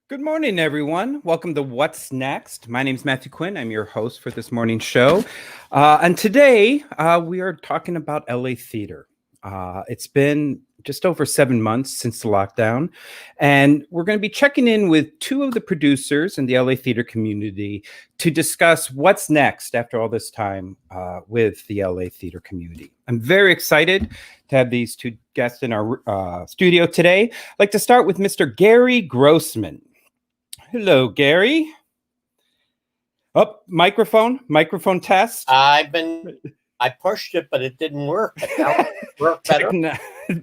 Good morning, everyone. Welcome to What's Next. My name is Matthew Quinn. I'm your host for this morning's show. And today we are talking about LA theater. It's been just over 7 months since the lockdown, and we're going to be checking in with two of the producers in the LA theater community to discuss what's next after all this time with the LA theater community. I'm very excited to have these two guests in our studio today. I'd like to start with Mr. Gary Grossman. Hello, Gary. Oh, microphone test. I pushed it, but it didn't work. It worked better.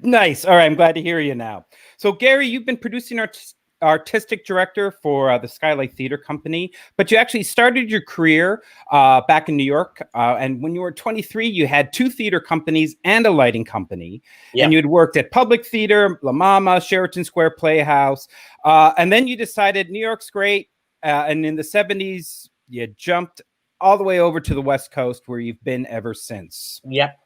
Nice. All right, I'm glad to hear you now. So, Gary, you've been producing artistic director for the Skylight Theater Company, but you actually started your career back in New York. And when you were 23, you had two theater companies and a lighting company. Yeah. And you'd worked at Public Theater, La Mama, Sheraton Square Playhouse. And then you decided New York's great. And in the 70s, you jumped all the way over to the West Coast, where you've been ever since. Yep.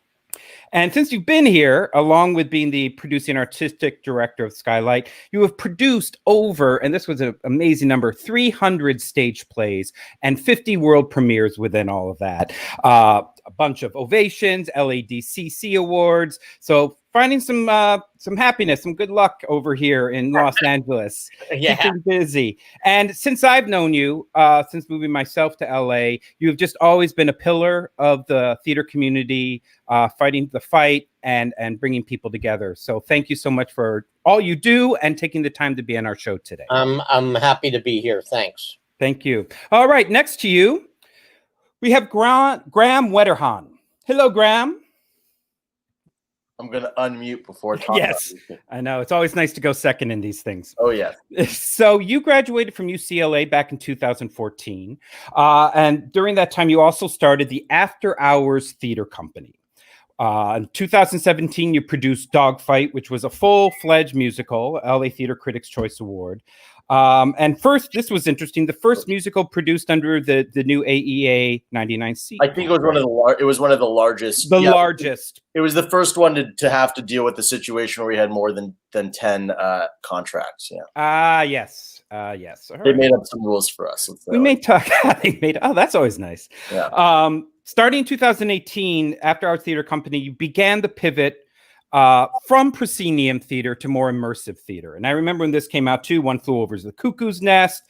And since you've been here, along with being the producing artistic director of Skylight, you have produced over, and this was an amazing number, 300 stage plays and 50 world premieres within all of that. A bunch of ovations, LADCC awards. So finding some happiness, some good luck over here in Los Angeles. Yeah. Keeping busy. And since I've known you, since moving myself to LA, you've just always been a pillar of the theater community, fighting the fight and bringing people together. So thank you so much for all you do and taking the time to be on our show today. I'm happy to be here. Thanks. Thank you. All right, next to you, we have Graham Wetterhahn. Hello, Graham. I'm going to unmute before talking. Yes, I know. It's always nice to go second in these things. Oh, yes. So you graduated from UCLA back in 2014. And during that time, you also started the After Hours Theater Company. In 2017, you produced Dogfight, which was a full-fledged musical, LA Theater Critics' Choice Award. And first, this was interesting, the first musical produced under the new AEA 99C. I think it was one of the largest. Largest. It was the first one to have to deal with the situation where we had more than 10 contracts. Yeah. Yes. Yes. They made up some rules for us. That's always nice. Yeah. Starting in 2018, After Our Theater Company, you began the pivot from proscenium theater to more immersive theater. And I remember when this came out too, One Flew Over the Cuckoo's Nest,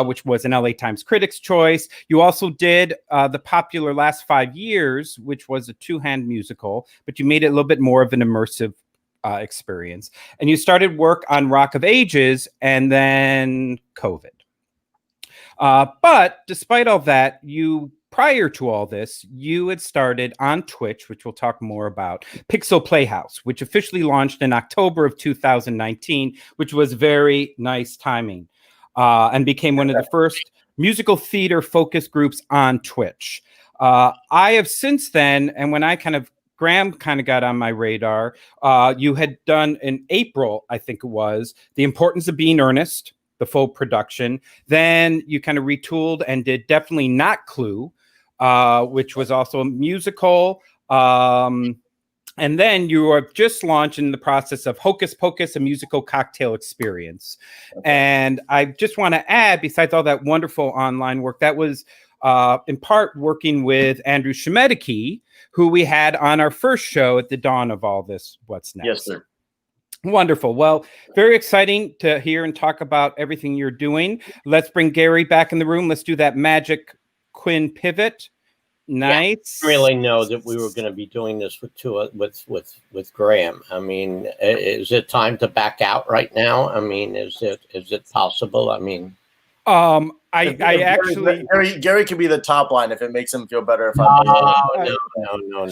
which was an LA Times Critics' Choice. You also did the popular Last 5 Years, which was a two-hand musical, but you made it a little bit more of an immersive experience. And you started work on Rock of Ages and then COVID. But despite all that, prior to all this, you had started on Twitch, which we'll talk more about, Pixel Playhouse, which officially launched in October of 2019, which was very nice timing, and became one of the first musical theater focus groups on Twitch. I have since then, and when Graham kind of got on my radar, you had done in April, I think it was, The Importance of Being Earnest, the full production. Then you kind of retooled and did Definitely Not Clue, which was also a musical. And then you are just launching the process of Hocus Pocus, a musical cocktail experience. Okay. And I just want to add, besides all that wonderful online work, that was in part working with Andrew Shemedicky, who we had on our first show at the dawn of all this. What's Next? Yes, sir. Wonderful. Well, very exciting to hear and talk about everything you're doing. Let's bring Gary back in the room. Let's do that magic Quinn pivot. Nice. Yeah, I really know that we were going to be doing this with Graham. I mean, is it time to back out right now? I mean, is it possible? I mean, Gary can be the top line if it makes him feel better. No.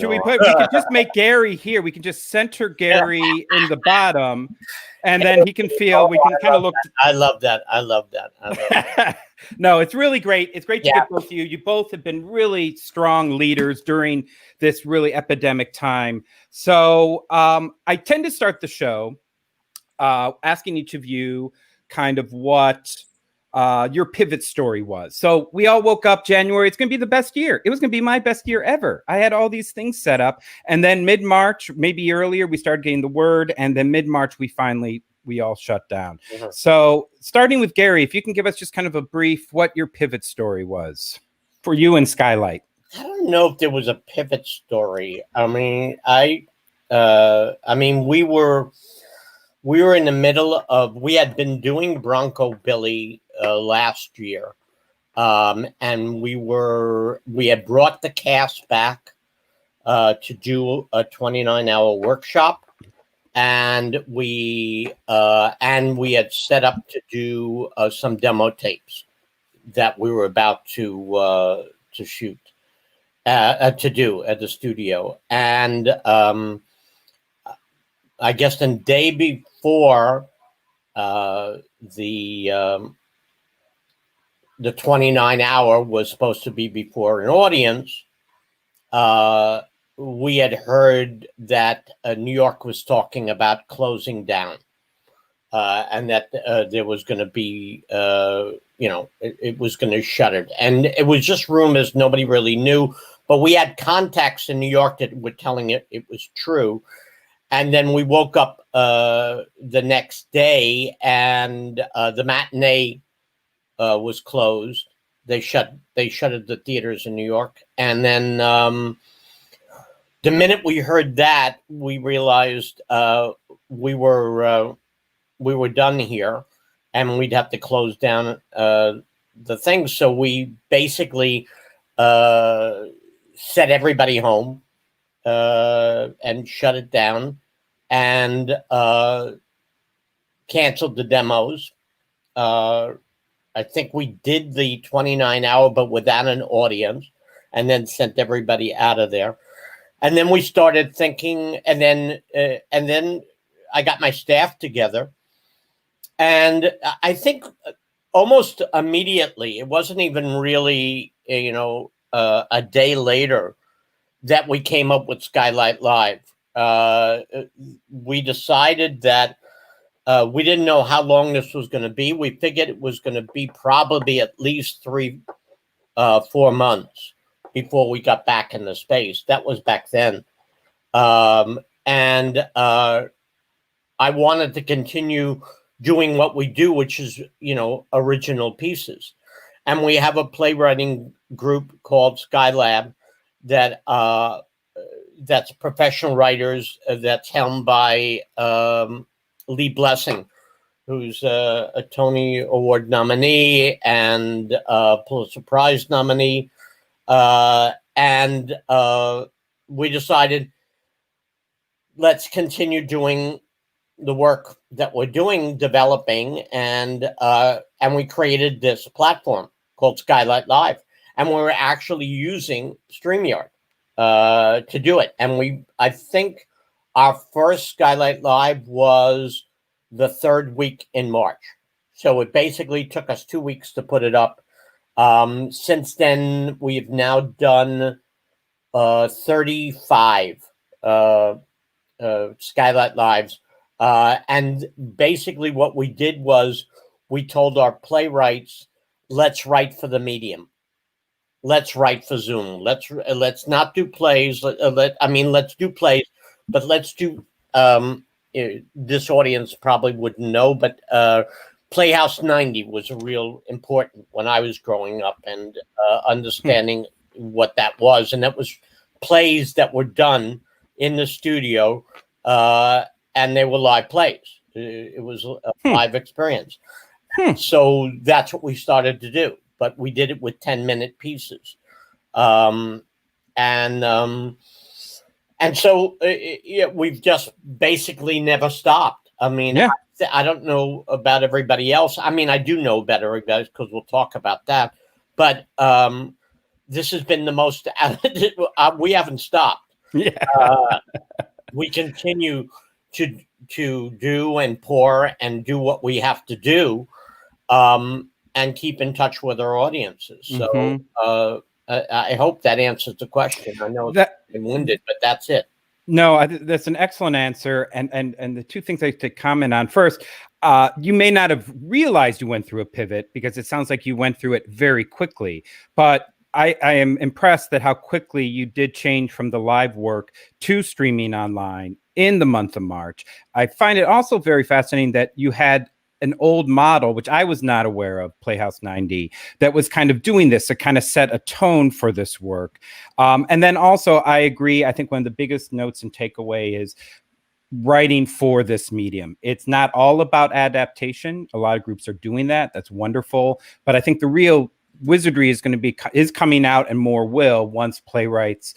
We could just make Gary here. We can just center Gary in the bottom, and then he can feel. We can kind of look. I love that. No, it's really great. It's great to get both of you. You both have been really strong leaders during this really epidemic time. So I tend to start the show asking each of you kind of what your pivot story was. So we all woke up January. It's going to be the best year. It was going to be my best year ever. I had all these things set up. And then mid-March, maybe earlier, we started getting the word. And then mid-March, we finally we all shut down. Mm-hmm. So starting with Gary, if you can give us just kind of a brief what your pivot story was for you and Skylight. I don't know if there was a pivot story. I mean, we were in the middle of, we had been doing Bronco Billy last year. And we had brought the cast back to do a 29-hour workshop, and we had set up to do some demo tapes that we were about to shoot, to do at the studio. And I guess the day before the 29-hour was supposed to be before an audience, we had heard that New York was talking about closing down, and that there was going to be, it was going to shutter. And it was just rumors. Nobody really knew. But we had contacts in New York that were telling it was true. And then we woke up the next day, and the matinee was closed. They shuttered the theaters in New York. And then the minute we heard that, we realized we were done here, and we'd have to close down the thing. So we basically set everybody home and shut it down, and canceled the demos. I think we did the 29-hour, but without an audience, and then sent everybody out of there. And then we started thinking, and then I got my staff together, and I think almost immediately, it wasn't even really, a day later, that we came up with Skylight Live. We decided that we didn't know how long this was going to be. We figured it was going to be probably at least 3-4 months before we got back in the space. That was back then. And I wanted to continue doing what we do, which is, original pieces. And we have a playwriting group called Skylab that's professional writers, that's helmed by Lee Blessing, who's a Tony Award nominee and a Pulitzer Prize nominee. And we decided, let's continue doing the work that we're doing, developing, and we created this platform called Skylight Live. And we were actually using StreamYard to do it. And I think our first Skylight Live was the 3rd week in March. So it basically took us 2 weeks to put it up. Since then, we've now done 35 Skylight Lives. And basically what we did was we told our playwrights, let's write for the medium. Let's write for Zoom. Let's not do plays. Let's do plays, but let's do, this audience probably wouldn't know, but Playhouse 90 was a real important when I was growing up, and understanding what that was. And that was plays that were done in the studio, and they were live plays. It was a live experience. So that's what we started to do. But we did it with 10-minute pieces. And so we've just basically never stopped. I mean, yeah. I don't know about everybody else. I mean, I do know about everybody else because we'll talk about that. But this has been the most, we haven't stopped. Yeah. We continue to do and pour and do what we have to do. And keep in touch with our audiences. So I hope that answers the question. I know it's winded, but that's it. No, that's an excellent answer. And the two things I have to comment on. First, you may not have realized you went through a pivot because it sounds like you went through it very quickly. But I am impressed that how quickly you did change from the live work to streaming online in the month of March. I find it also very fascinating that you had an old model, which I was not aware of, Playhouse 9D, that was kind of doing this to kind of set a tone for this work. And then also, I agree, I think one of the biggest notes and takeaway is writing for this medium. It's not all about adaptation. A lot of groups are doing that. That's wonderful. But I think the real wizardry is coming out, and more will, once playwrights,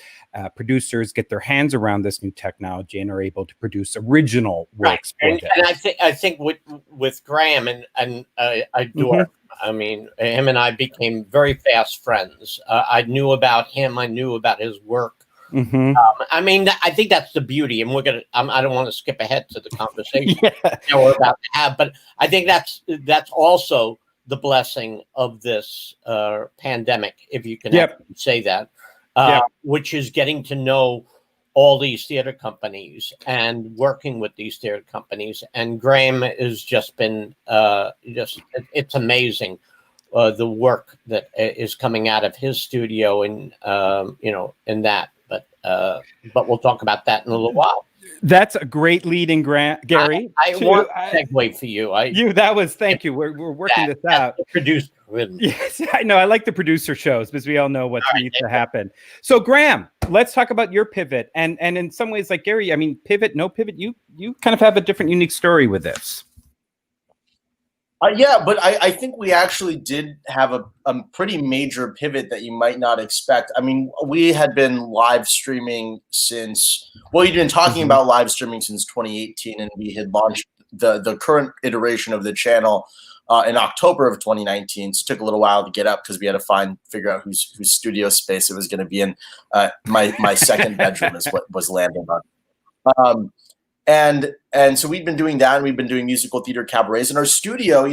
producers get their hands around this new technology and are able to produce original works. Right. And I think with Graham and I adore. I mean, him and I became very fast friends. I knew about him. I knew about his work. I mean, I think that's the beauty, and I don't want to skip ahead to the conversation that we're about to have, but I think that's also the blessing of this pandemic, if you can say that, which is getting to know all these theater companies and working with these theater companies. And Graham has just been it's amazing the work that is coming out of his studio, and in that. But we'll talk about that in a little while. That's a great leading, Gary. I want to segue for you. Thank you. We're working this out. Producer. Yes, I know. I like the producer shows because we all know what needs to happen. So, Graham, let's talk about your pivot. And in some ways, like Gary, I mean, pivot, no pivot, you kind of have a different, unique story with this. But I think we actually did have a pretty major pivot that you might not expect. I mean, we had been live streaming you'd been talking about live streaming since 2018, and we had launched the current iteration of the channel in October of 2019. So it took a little while to get up because we had to figure out whose studio space it was going to be in. My second bedroom is what was landing on. And so we've been doing that, and we've been doing musical theater cabarets in our studio.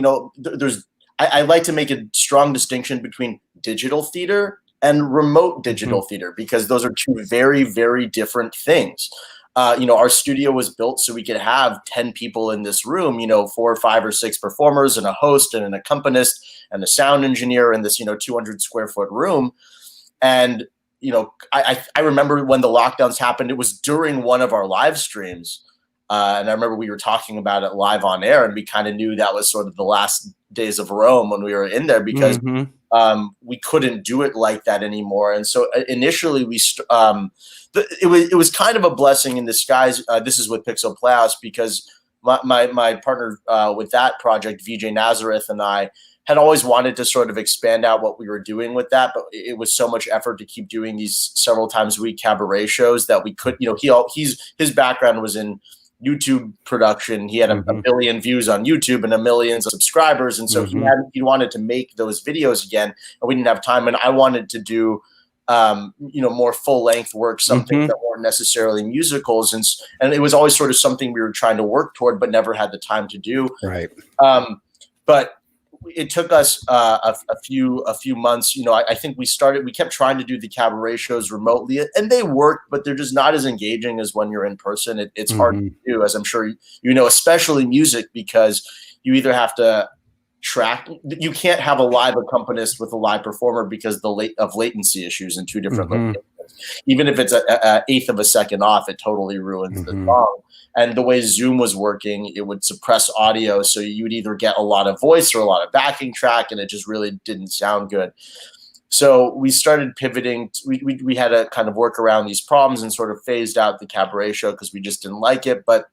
I like to make a strong distinction between digital theater and remote digital theater, because those are two very, very different things. Our studio was built so we could have 10 people in this room, 4 or 5 or 6 performers and a host and an accompanist and a sound engineer in this, 200 square foot room. And, I remember when the lockdowns happened, it was during one of our live streams. And I remember we were talking about it live on air, and we kind of knew that was sort of the last days of Rome when we were in there, because we couldn't do it like that anymore. And so initially it was kind of a blessing in disguise. This is with Pixel Playhouse, because my partner with that project, VJ Nazareth, and I had always wanted to sort of expand out what we were doing with that, but it was so much effort to keep doing these several times a week cabaret shows that we could, his background was in YouTube production. He had a billion views on YouTube and a million subscribers. And so he wanted to make those videos again, and we didn't have time. And I wanted to do, more full length work, something that weren't necessarily musicals. And it was always sort of something we were trying to work toward, but never had the time to do. Right. But it took us a few months. I think we kept trying to do the cabaret shows remotely, and they work, but they're just not as engaging as when you're in person. It's hard to do, as I'm sure especially music, because you either have to track. You can't have a live accompanist with a live performer because of latency issues in two different locations. Even if it's an eighth of a second off, it totally ruins the song. And the way Zoom was working, it would suppress audio. So you would either get a lot of voice or a lot of backing track, and it just really didn't sound good. So we started pivoting. We had to kind of work around these problems and sort of phased out the cabaret show because we just didn't like it. But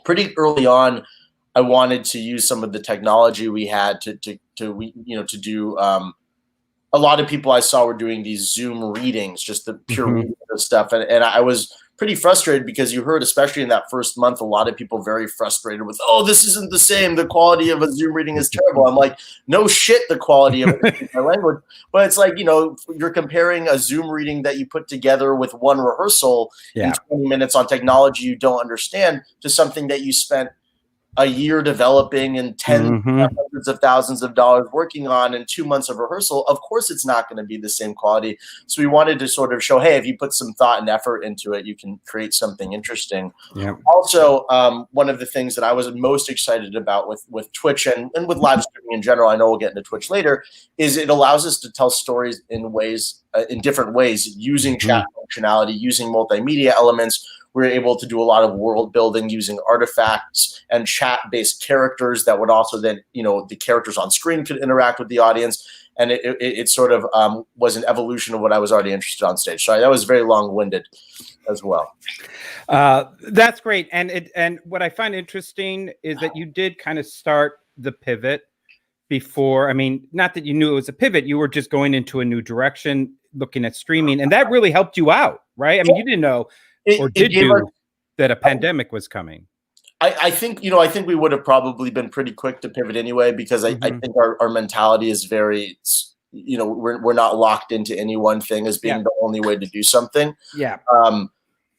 pretty early on, I wanted to use some of the technology we had to do. A lot of people I saw were doing these Zoom readings, just the pure reading of stuff. And I was pretty frustrated, because you heard, especially in that first month, a lot of people very frustrated with, this isn't the same. The quality of a Zoom reading is terrible. I'm like, no shit, the quality of it is my language. But it's like, you're comparing a Zoom reading that you put together with one rehearsal in 20 minutes on technology you don't understand to something that you spent a year developing and hundreds of thousands of dollars working on and 2 months of rehearsal. Of course, it's not going to be the same quality. So we wanted to sort of show, hey, if you put some thought and effort into it, you can create something interesting. Yeah. Also, one of the things that I was most excited about with Twitch and with live streaming in general, I know we'll get into Twitch later, is it allows us to tell stories in different ways, using chat functionality, using multimedia elements, we were able to do a lot of world building using artifacts and chat-based characters that would also then, the characters on screen could interact with the audience. And it sort of was an evolution of what I was already interested on stage. So that was very long-winded as well. That's great. And what I find interesting is that you did kind of start the pivot before. I mean, not that you knew it was a pivot, you were just going into a new direction, looking at streaming, and that really helped you out, right? I mean, you didn't know, that a pandemic was coming. I think we would have probably been pretty quick to pivot anyway, because I think our mentality is very, we're not locked into any one thing as being the only way to do something. Yeah.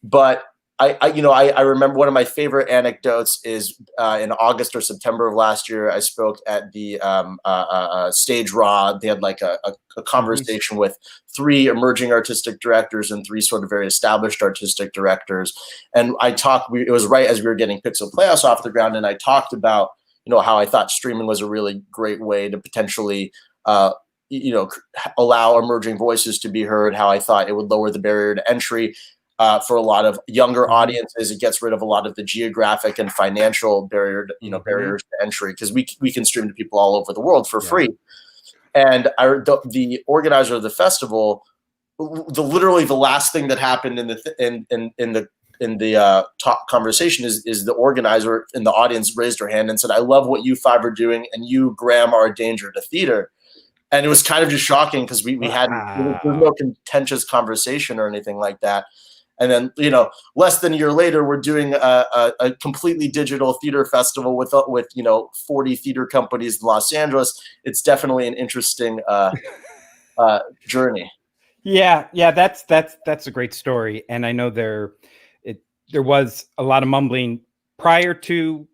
But I remember one of my favorite anecdotes is in August or September of last year, I spoke at the Stage Raw. They had like a conversation with 3 emerging artistic directors and 3 sort of very established artistic directors. And it was right as we were getting Pixel Playhouse off the ground. And I talked about, how I thought streaming was a really great way to potentially, allow emerging voices to be heard, how I thought it would lower the barrier to entry. For a lot of younger audiences, it gets rid of a lot of the geographic and financial barriers to entry, because we can stream to people all over the world for free. And the organizer of the festival, literally the last thing that happened in the talk conversation is the organizer in the audience raised her hand and said, "I love what you 5 are doing, and you, Graham, are a danger to theater." And it was kind of just shocking, because we had no contentious conversation or anything like that. And then, less than a year later, we're doing a completely digital theater festival with 40 theater companies in Los Angeles. It's definitely an interesting journey. Yeah, that's a great story. And I know there was a lot of mumbling prior to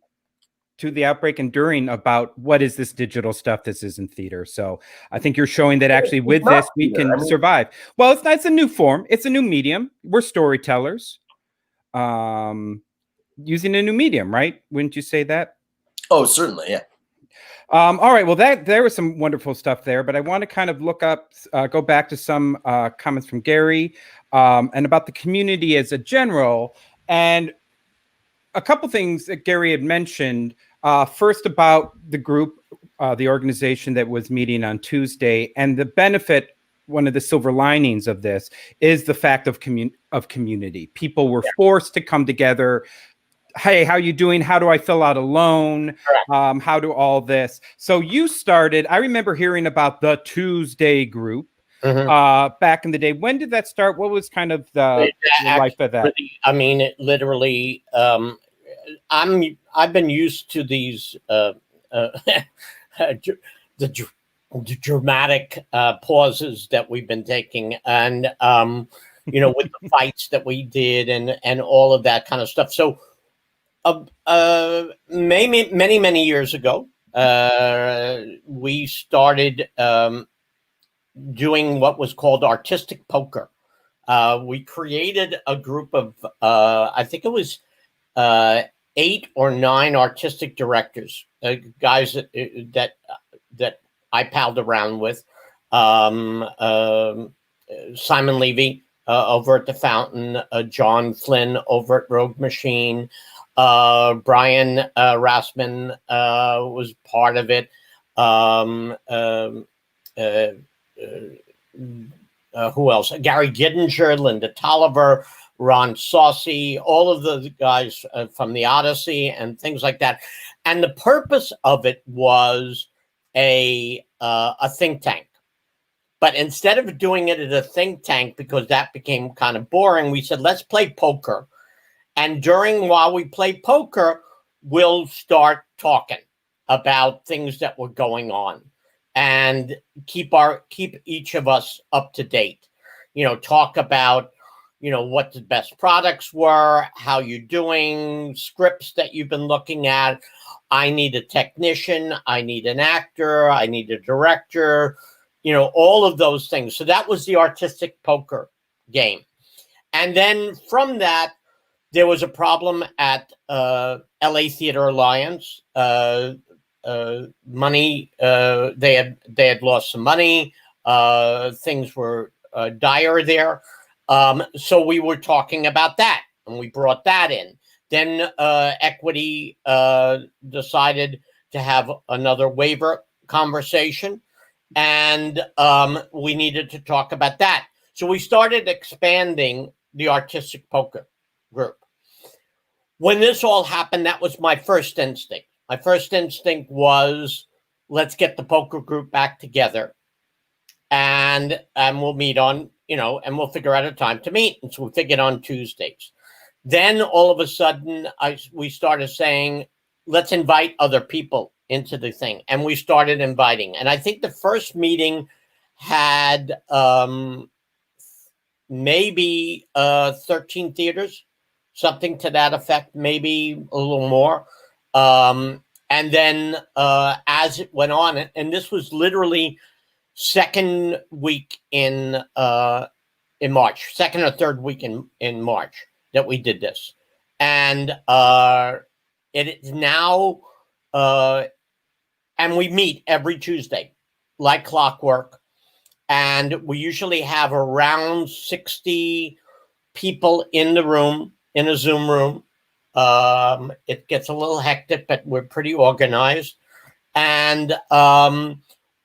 the outbreak and during about what is this digital stuff. This isn't theater. So I think you're showing that actually with this we can survive. Well, it's a new form. It's a new medium. We're storytellers using a new medium, right? Wouldn't you say that? Oh, certainly. Yeah. All right. Well, there was some wonderful stuff there, but I want to kind of go back to some comments from Gary and about the community as a general, and a couple things that Gary had mentioned. First, about the group, the organization that was meeting on Tuesday, and the benefit. One of the silver linings of this is the fact of community. People were forced to come together. Hey, how you doing? How do I fill out a loan? How do all this? So you started. I remember hearing about the Tuesday group back in the day. When did that start? What was kind of the life of that? I mean, it literally. I've been used to these the dramatic pauses that we've been taking, and with the fights that we did, and all of that kind of stuff. So, many years ago, we started doing what was called artistic poker. We created a group of I think it was 8 or 9 artistic directors, guys that I palled around with. Simon Levy over at the Fountain, John Flynn over at Rogue Machine, Brian Rassman was part of it. Who else? Gary Giddinger, Linda Tolliver, Ron Saucy, all of the guys from the Odyssey and things like that. And the purpose of it was a think tank. But instead of doing it at a think tank, because that became kind of boring, we said, let's play poker. And while we play poker, we'll start talking about things that were going on and keep each of us up to date. Talk about what the best products were, how you're doing, scripts that you've been looking at. I need a technician, I need an actor, I need a director, all of those things. So that was the artistic poker game. And then from that, there was a problem at LA Theater Alliance. Money, they had lost some money. Things were dire there. So we were talking about that. and we brought that in. Then Equity decided to have another waiver conversation, and we needed to talk about that. So we started expanding the artistic poker group. When this all happened, that was my first instinct. My first instinct was, let's get the poker group back together, and we'll meet on, and we'll figure out a time to meet. And so we figured on Tuesdays. Then all of a sudden, we started saying, let's invite other people into the thing. And we started inviting. And I think the first meeting had maybe 13 theaters, something to that effect, maybe a little more. And then as it went on, and this was literally second week in March, second or third week in March that we did this. And it is now, and we meet every Tuesday, like clockwork. And we usually have around 60 people in the room, in a Zoom room. It gets a little hectic, but we're pretty organized. And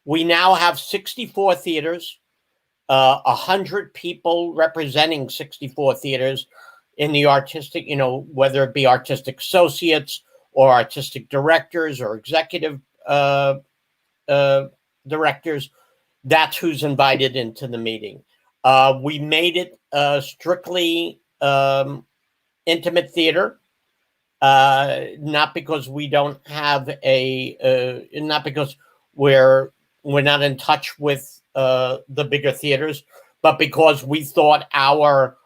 we now have 64 theaters, 100 people representing 64 theaters in the artistic, whether it be artistic associates or artistic directors or executive directors. That's who's invited into the meeting. We made it strictly intimate theater, not because we don't have not because we're not in touch with the bigger theaters, but because we thought our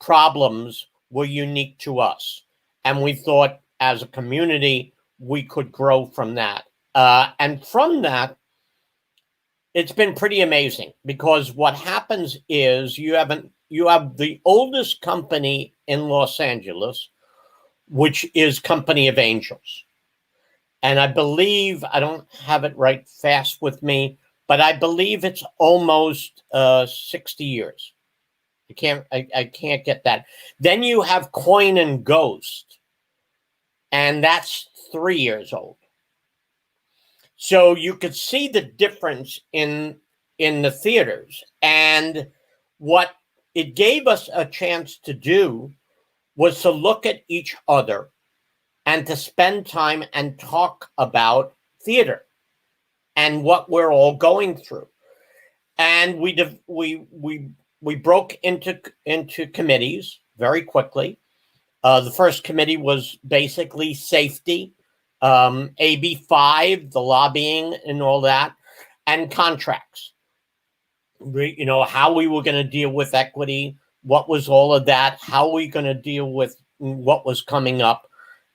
problems were unique to us. And we thought as a community, we could grow from that. And from that, it's been pretty amazing, because what happens is you have the oldest company in Los Angeles, which is Company of Angels. And I believe, I don't have it right fast with me, but I believe it's almost 60 years. I can't get that. Then you have Coin and Ghost, and that's 3 years old. So you could see the difference in the theaters. And what it gave us a chance to do was to look at each other and to spend time and talk about theater and what we're all going through. And we broke into committees very quickly. The first committee was basically safety, AB 5, the lobbying and all that, and contracts. How we were going to deal with equity, what was all of that, how we going to deal with what was coming up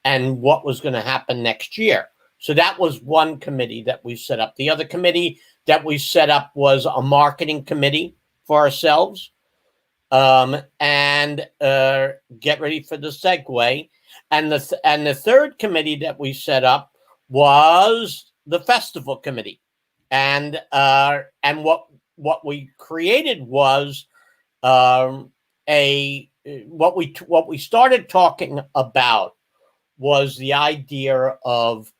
and what was going to happen next year. So that was one committee that we set up. The other committee that we set up was a marketing committee for ourselves. And get ready for the segue. And the third committee that we set up was the festival committee. And what we created was what we started talking about was the idea of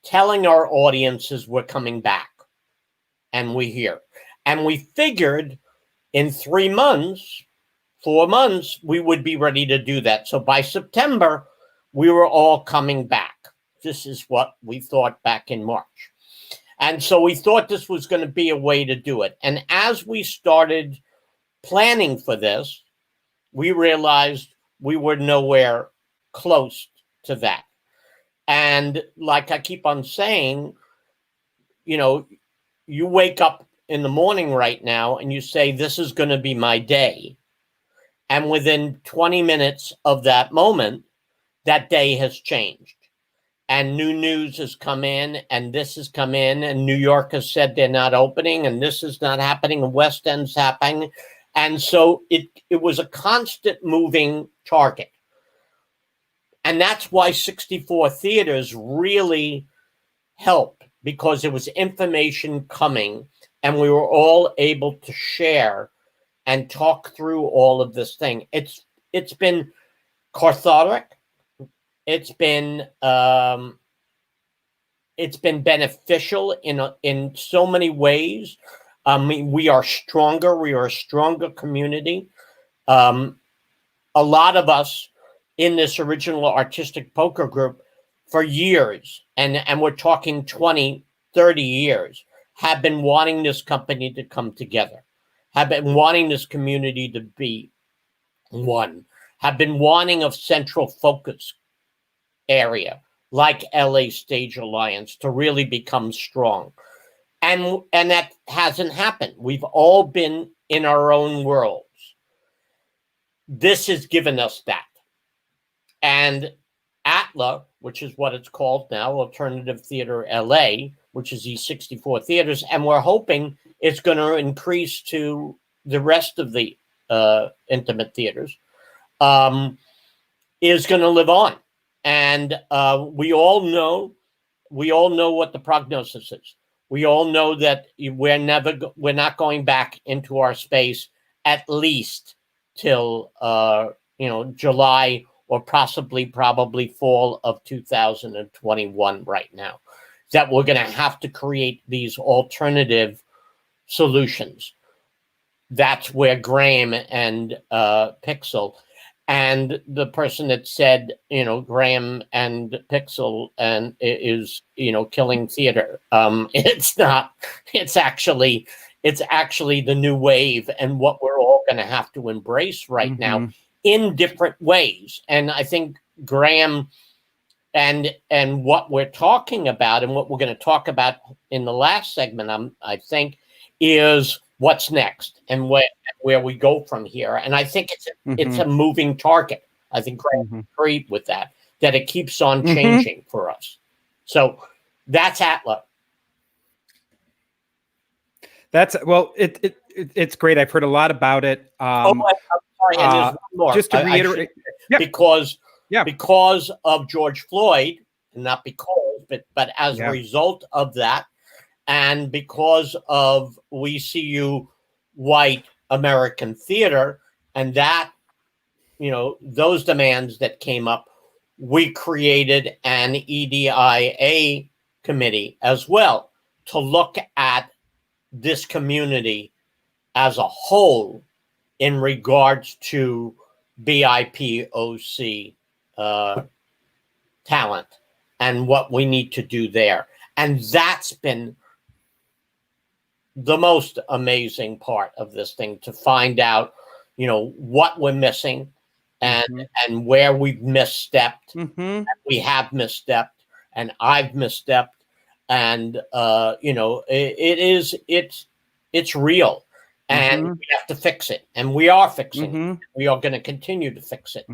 telling our audiences we're coming back and we're here. And we figured in 3 months, 4 months, we would be ready to do that. So by September, we were all coming back. This is what we thought back in March. And so we thought this was going to be a way to do it. And as we started planning for this, we realized we were nowhere close to that. And like I keep on saying, you wake up in the morning right now and you say, this is going to be my day. And within 20 minutes of that moment, that day has changed. And new news has come in, and this has come in, and New York has said they're not opening, and this is not happening, and West End's happening. And so it was a constant moving target. And that's why 64 theaters really helped, because there was information coming, and we were all able to share and talk through all of this thing. cathartic. It's been beneficial in so many ways. I mean, we are stronger. We are a stronger community. A lot of us in this original artistic poker group for years, and we're talking 20, 30 years, have been wanting this company to come together, have been wanting this community to be one, have been wanting a central focus area like LA Stage Alliance to really become strong. And that hasn't happened. We've all been in our own worlds. This has given us that. And ATLA, which is what it's called now, Alternative Theater LA, which is these 64 theaters, and we're hoping it's going to increase to the rest of the intimate theaters, is going to live on. And we all know what the prognosis is. We all know that we're not going back into our space at least till July or probably fall of 2021 right now. That we're going to have to create these alternative solutions. That's where Graham and Pixel and the person that said, Graham and Pixel and is, killing theater. It's not. It's actually the new wave and what we're all going to have to embrace right now in different ways. And I think Graham and what we're talking about and what we're going to talk about in the last segment, I think, is what's next and where we go from here. And I think it's a moving target. I think Graham agreed with that it keeps on changing for us. So that's ATLA. It's great. I've heard a lot about it. I'm sorry, and there's one more. Just to reiterate, because of George Floyd, not because, but as a result of that, and because of We See You White American Theater, and that, those demands that came up, we created an EDIA committee as well to look at this community as a whole in regards to BIPOC talent and what we need to do there. And that's been the most amazing part of this thing, to find out, what we're missing and where we've misstepped. And we have misstepped, and I've misstepped, and it's real, and we have to fix it, and we are fixing it. We are going to continue to fix it.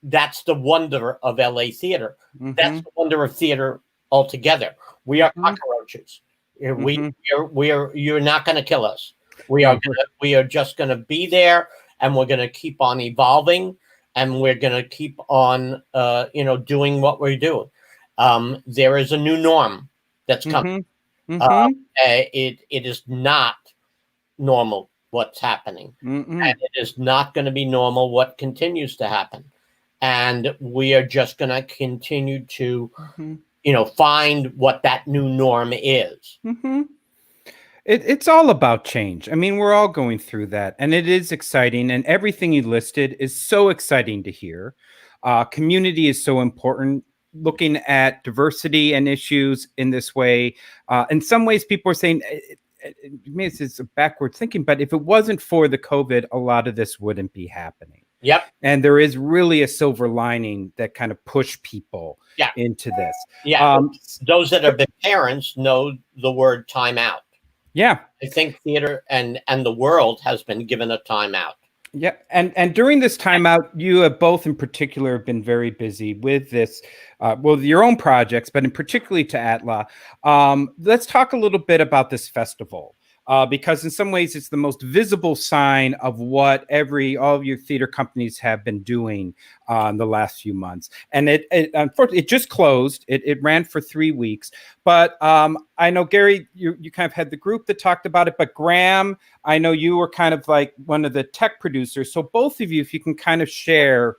That's the wonder of LA theater. That's the wonder of theater altogether. We are cockroaches. You're not going to kill us. We are just going to be there, and we're going to keep on evolving, and we're going to keep on doing what we're doing. There is a new norm that's coming. It is not normal what's happening, and it is not going to be normal what continues to happen. And we are just going to continue to find what that new norm is. It's all about change. I mean, we're all going through that, and it is exciting. And everything you listed is so exciting to hear. Community is so important. Looking at diversity and issues in this way, in some ways, people are saying, maybe this is backwards thinking, but if it wasn't for the COVID, a lot of this wouldn't be happening. Yep. And there is really a silver lining that kind of push people into this. Yeah. Those that have been parents know the word timeout. Yeah. I think theater and the world has been given a timeout. Yeah. And during this timeout, you have both in particular been very busy with this, your own projects, but in particularly to ATLA. Let's talk a little bit about this festival. because in some ways it's the most visible sign of what all of your theater companies have been doing in the last few months. And it unfortunately, it just closed. It ran for 3 weeks. But I know, Gary, you kind of had the group that talked about it. But Graham, I know you were kind of like one of the tech producers. So both of you, if you can kind of share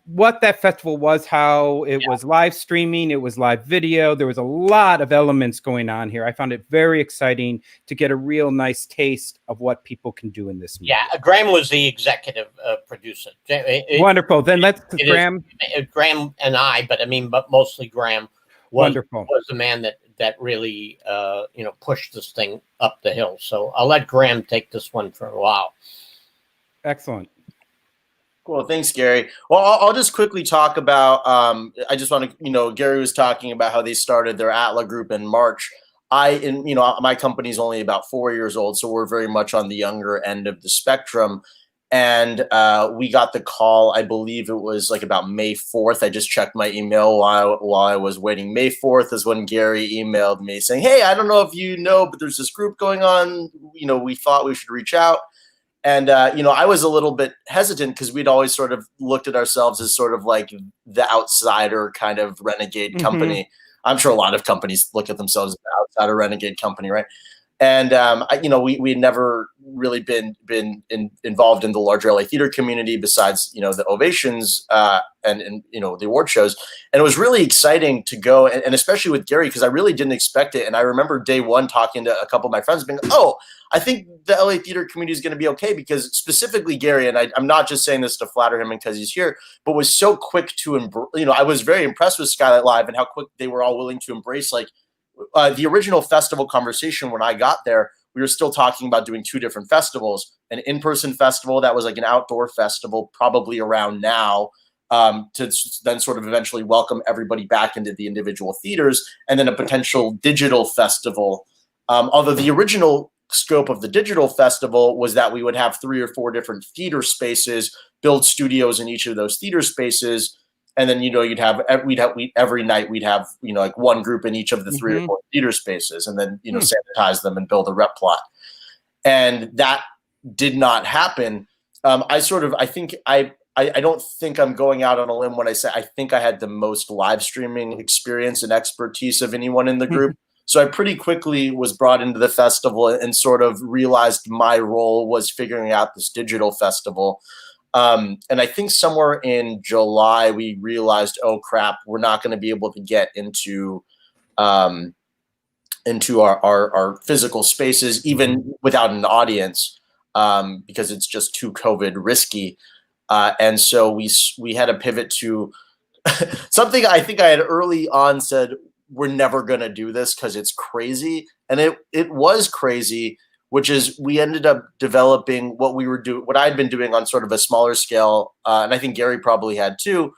what that festival was, how it was live streaming, it was live video. There was a lot of elements going on here. I found it very exciting to get a real nice taste of what people can do in this media. Yeah, Graham was the executive producer. Wonderful. Then let's Graham. Graham and I, but mostly Graham was the man that really pushed this thing up the hill. So I'll let Graham take this one for a while. Excellent. Cool. Thanks, Gary. Well, I'll just quickly talk about, I just want to, Gary was talking about how they started their Atla group in March. My company's only about 4 years old, so we're very much on the younger end of the spectrum. And we got the call, I believe it was like about May 4th. I just checked my email while I was waiting. May 4th is when Gary emailed me saying, hey, I don't know if you know, but there's this group going on. We thought we should reach out. And, I was a little bit hesitant because we'd always sort of looked at ourselves as sort of like the outsider kind of renegade company. I'm sure a lot of companies look at themselves as the outsider renegade company, right? And, we had never really been involved in the larger LA theater community besides, the ovations and the award shows. And it was really exciting to go, and especially with Gary, because I really didn't expect it. And I remember day one talking to a couple of my friends being, oh, I think the LA theater community is going to be okay, because specifically Gary, and I'm not just saying this to flatter him because he's here, but was so quick to, I was very impressed with Skylight Live and how quick they were all willing to embrace the original festival conversation. When I got there, we were still talking about doing 2 different festivals, an in-person festival that was like an outdoor festival, probably around now, to then sort of eventually welcome everybody back into the individual theaters, and then a potential digital festival. Although the original scope of the digital festival was that we would have 3 or 4 different theater spaces, build studios in each of those theater spaces. And then, every night we'd have, like one group in each of the 3 or 4 theater spaces, and then, sanitize them and build a rep plot. And that did not happen. I don't think I'm going out on a limb when I say I think I had the most live streaming experience and expertise of anyone in the group. So I pretty quickly was brought into the festival and sort of realized my role was figuring out this digital festival. And I think somewhere in July, we realized, oh crap, we're not going to be able to get into our physical spaces, even without an audience, because it's just too COVID risky. And so we had to pivot to something I think I had early on said, we're never going to do this because it's crazy. And it was crazy, which is we ended up developing what I'd been doing on sort of a smaller scale. And I think Gary probably had too.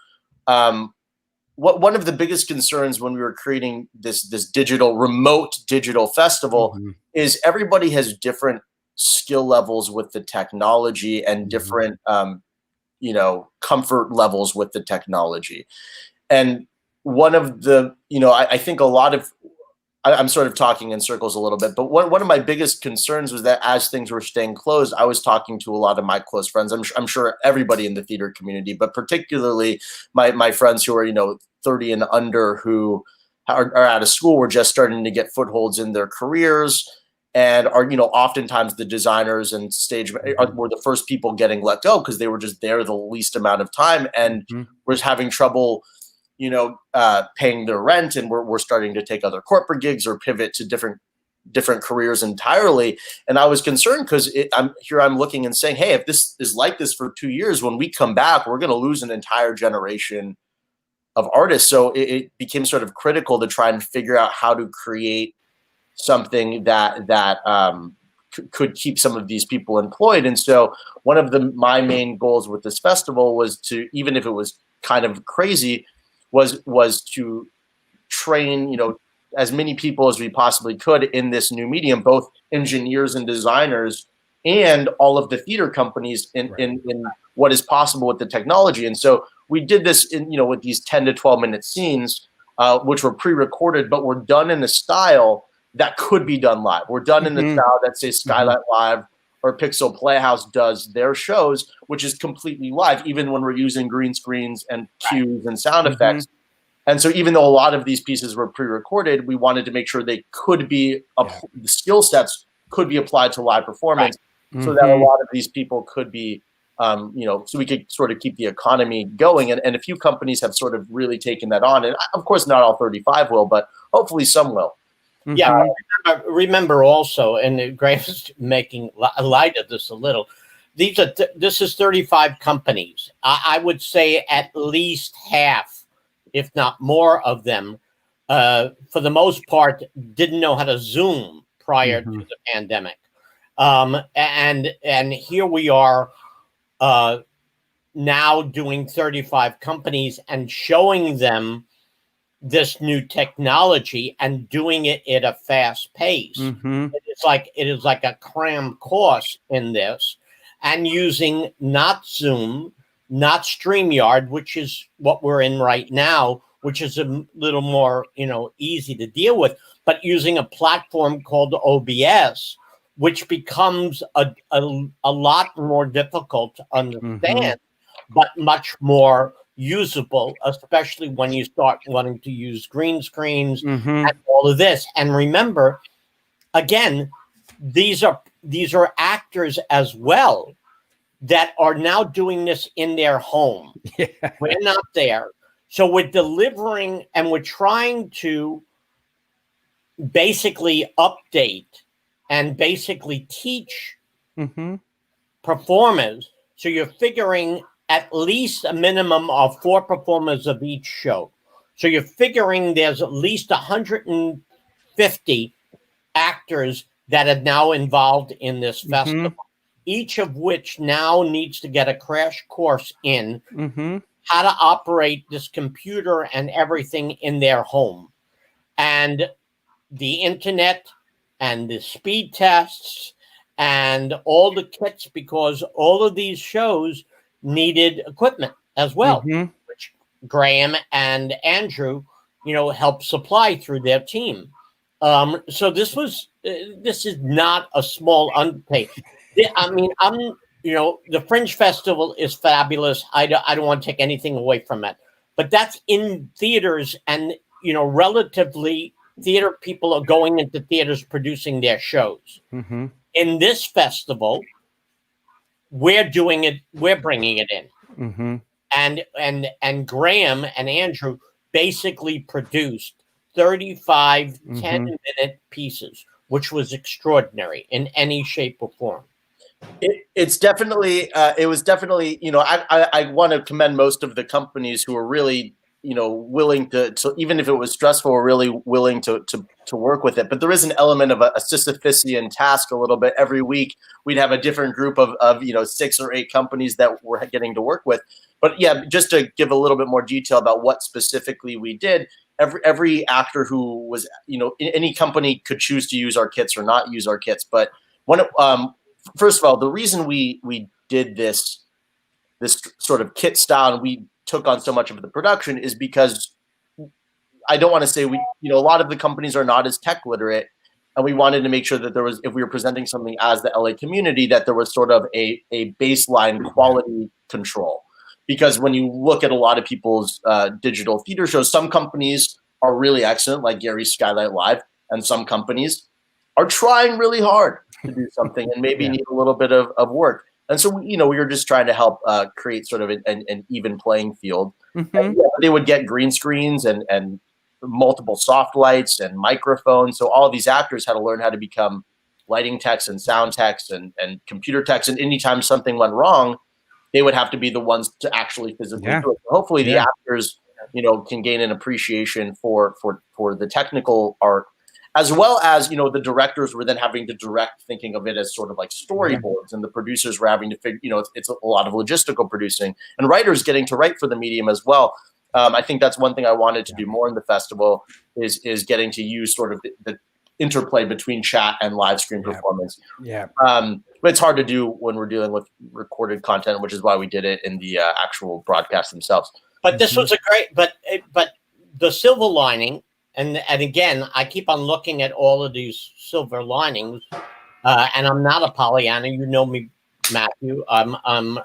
One of the biggest concerns when we were creating this remote digital festival is everybody has different skill levels with the technology and different, comfort levels with the technology. And one of the, I think a lot of, I'm sort of talking in circles a little bit, but one of my biggest concerns was that as things were staying closed, I was talking to a lot of my close friends. I'm sure everybody in the theater community, but particularly my friends who are, 30 and under, who are out of school, were just starting to get footholds in their careers, and are, oftentimes the designers and stage were the first people getting let go because they were just there the least amount of time and was having trouble paying their rent, and we're starting to take other corporate gigs or pivot to different careers entirely. And I was concerned because I'm looking and saying, hey, if this is like this for 2 years, when we come back, we're going to lose an entire generation of artists. So it became sort of critical to try and figure out how to create something that could keep some of these people employed. And so one of my main goals with this festival was to, even if it was kind of crazy, was to train, as many people as we possibly could in this new medium, both engineers and designers and all of the theater companies in what is possible with the technology. And so we did this with these 10 to 12 minute scenes, which were pre-recorded, but were done in a style that could be done live. We're done in the style that, say, Skylight Live or Pixel Playhouse does their shows, which is completely live, even when we're using green screens and cues and sound effects. And so even though a lot of these pieces were pre-recorded, we wanted to make sure they could be, the skill sets could be applied to live performance so that a lot of these people could be, so we could sort of keep the economy going. And a few companies have sort of really taken that on. And of course, not all 35 will, but hopefully some will. Yeah, remember also, and Graham's making light of this a little, this is 35 companies. I would say at least half, if not more of them, for the most part, didn't know how to Zoom prior to the pandemic. And here we are now doing 35 companies and showing them this new technology and doing it at a fast pace. It is like a cram course in this, and using not Zoom, not StreamYard, which is what we're in right now, which is a little more, easy to deal with, but using a platform called OBS, which becomes a lot more difficult to understand, but much more usable, especially when you start wanting to use green screens and all of this. And remember, again, these are actors as well that are now doing this in their home. We're not there. So we're delivering and we're trying to basically update and basically teach performers. So you're figuring at least a minimum of 4 performers of each show. So you're figuring there's at least 150 actors that are now involved in this festival, each of which now needs to get a crash course in how to operate this computer and everything in their home. And the internet and the speed tests and all the kits, because all of these shows needed equipment as well, which Graham and Andrew, helped supply through their team. So this is not a small undertaking. I mean, the Fringe Festival is fabulous. I don't want to take anything away from it, but that's in theaters, and relatively theater people are going into theaters producing their shows. In this festival, we're doing it. We're bringing it in, and Graham and Andrew basically produced 35 10-minute pieces, which was extraordinary in any shape or form. It was definitely, I want to commend most of the companies who were really, willing to, even if it was stressful, were really willing to work with it. But there is an element of a Sisyphusian task a little bit. Every week we'd have a different group of 6 or 8 companies that we're getting to work with. But yeah, just to give a little bit more detail about what specifically we did, every actor who was, any company could choose to use our kits or not use our kits. But first of all, the reason we did this sort of kit style and we took on so much of the production is because I don't want to say a lot of the companies are not as tech literate, and we wanted to make sure that there was, if we were presenting something as the LA community, that there was sort of a baseline quality control. Because when you look at a lot of people's digital theater shows, some companies are really excellent, like Gary's Skylight Live, and some companies are trying really hard to do something and maybe need a little bit of work. And so, we were just trying to help create sort of an even playing field. And, they would get green screens and multiple soft lights and microphones. So all of these actors had to learn how to become lighting techs and sound techs and computer techs. And anytime something went wrong, they would have to be the ones to actually physically do it. So hopefully the actors, can gain an appreciation for the technical art, as well as, the directors were then having to direct, thinking of it as sort of like storyboards, and the producers were having to figure, it's a lot of logistical producing, and writers getting to write for the medium as well. I think that's one thing I wanted to do more in the festival is getting to use sort of the interplay between chat and live stream performance. But it's hard to do when we're dealing with recorded content, which is why we did it in the actual broadcast themselves. But this was a great, but the silver lining, and again, I keep on looking at all of these silver linings, and I'm not a Pollyanna. You know me, Matthew. I'm I'm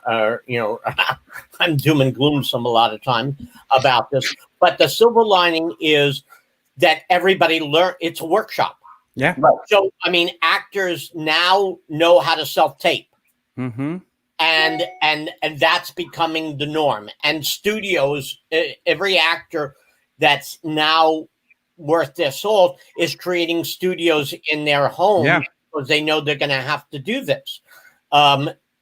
doom and gloom a lot of times about this. But the silver lining is that everybody learn. It's a workshop. Yeah. So I mean, actors now know how to self-tape. Mm-hmm. And that's becoming the norm. And studios, every actor that's now worth their salt is creating studios in their home because they know they're going to have to do this.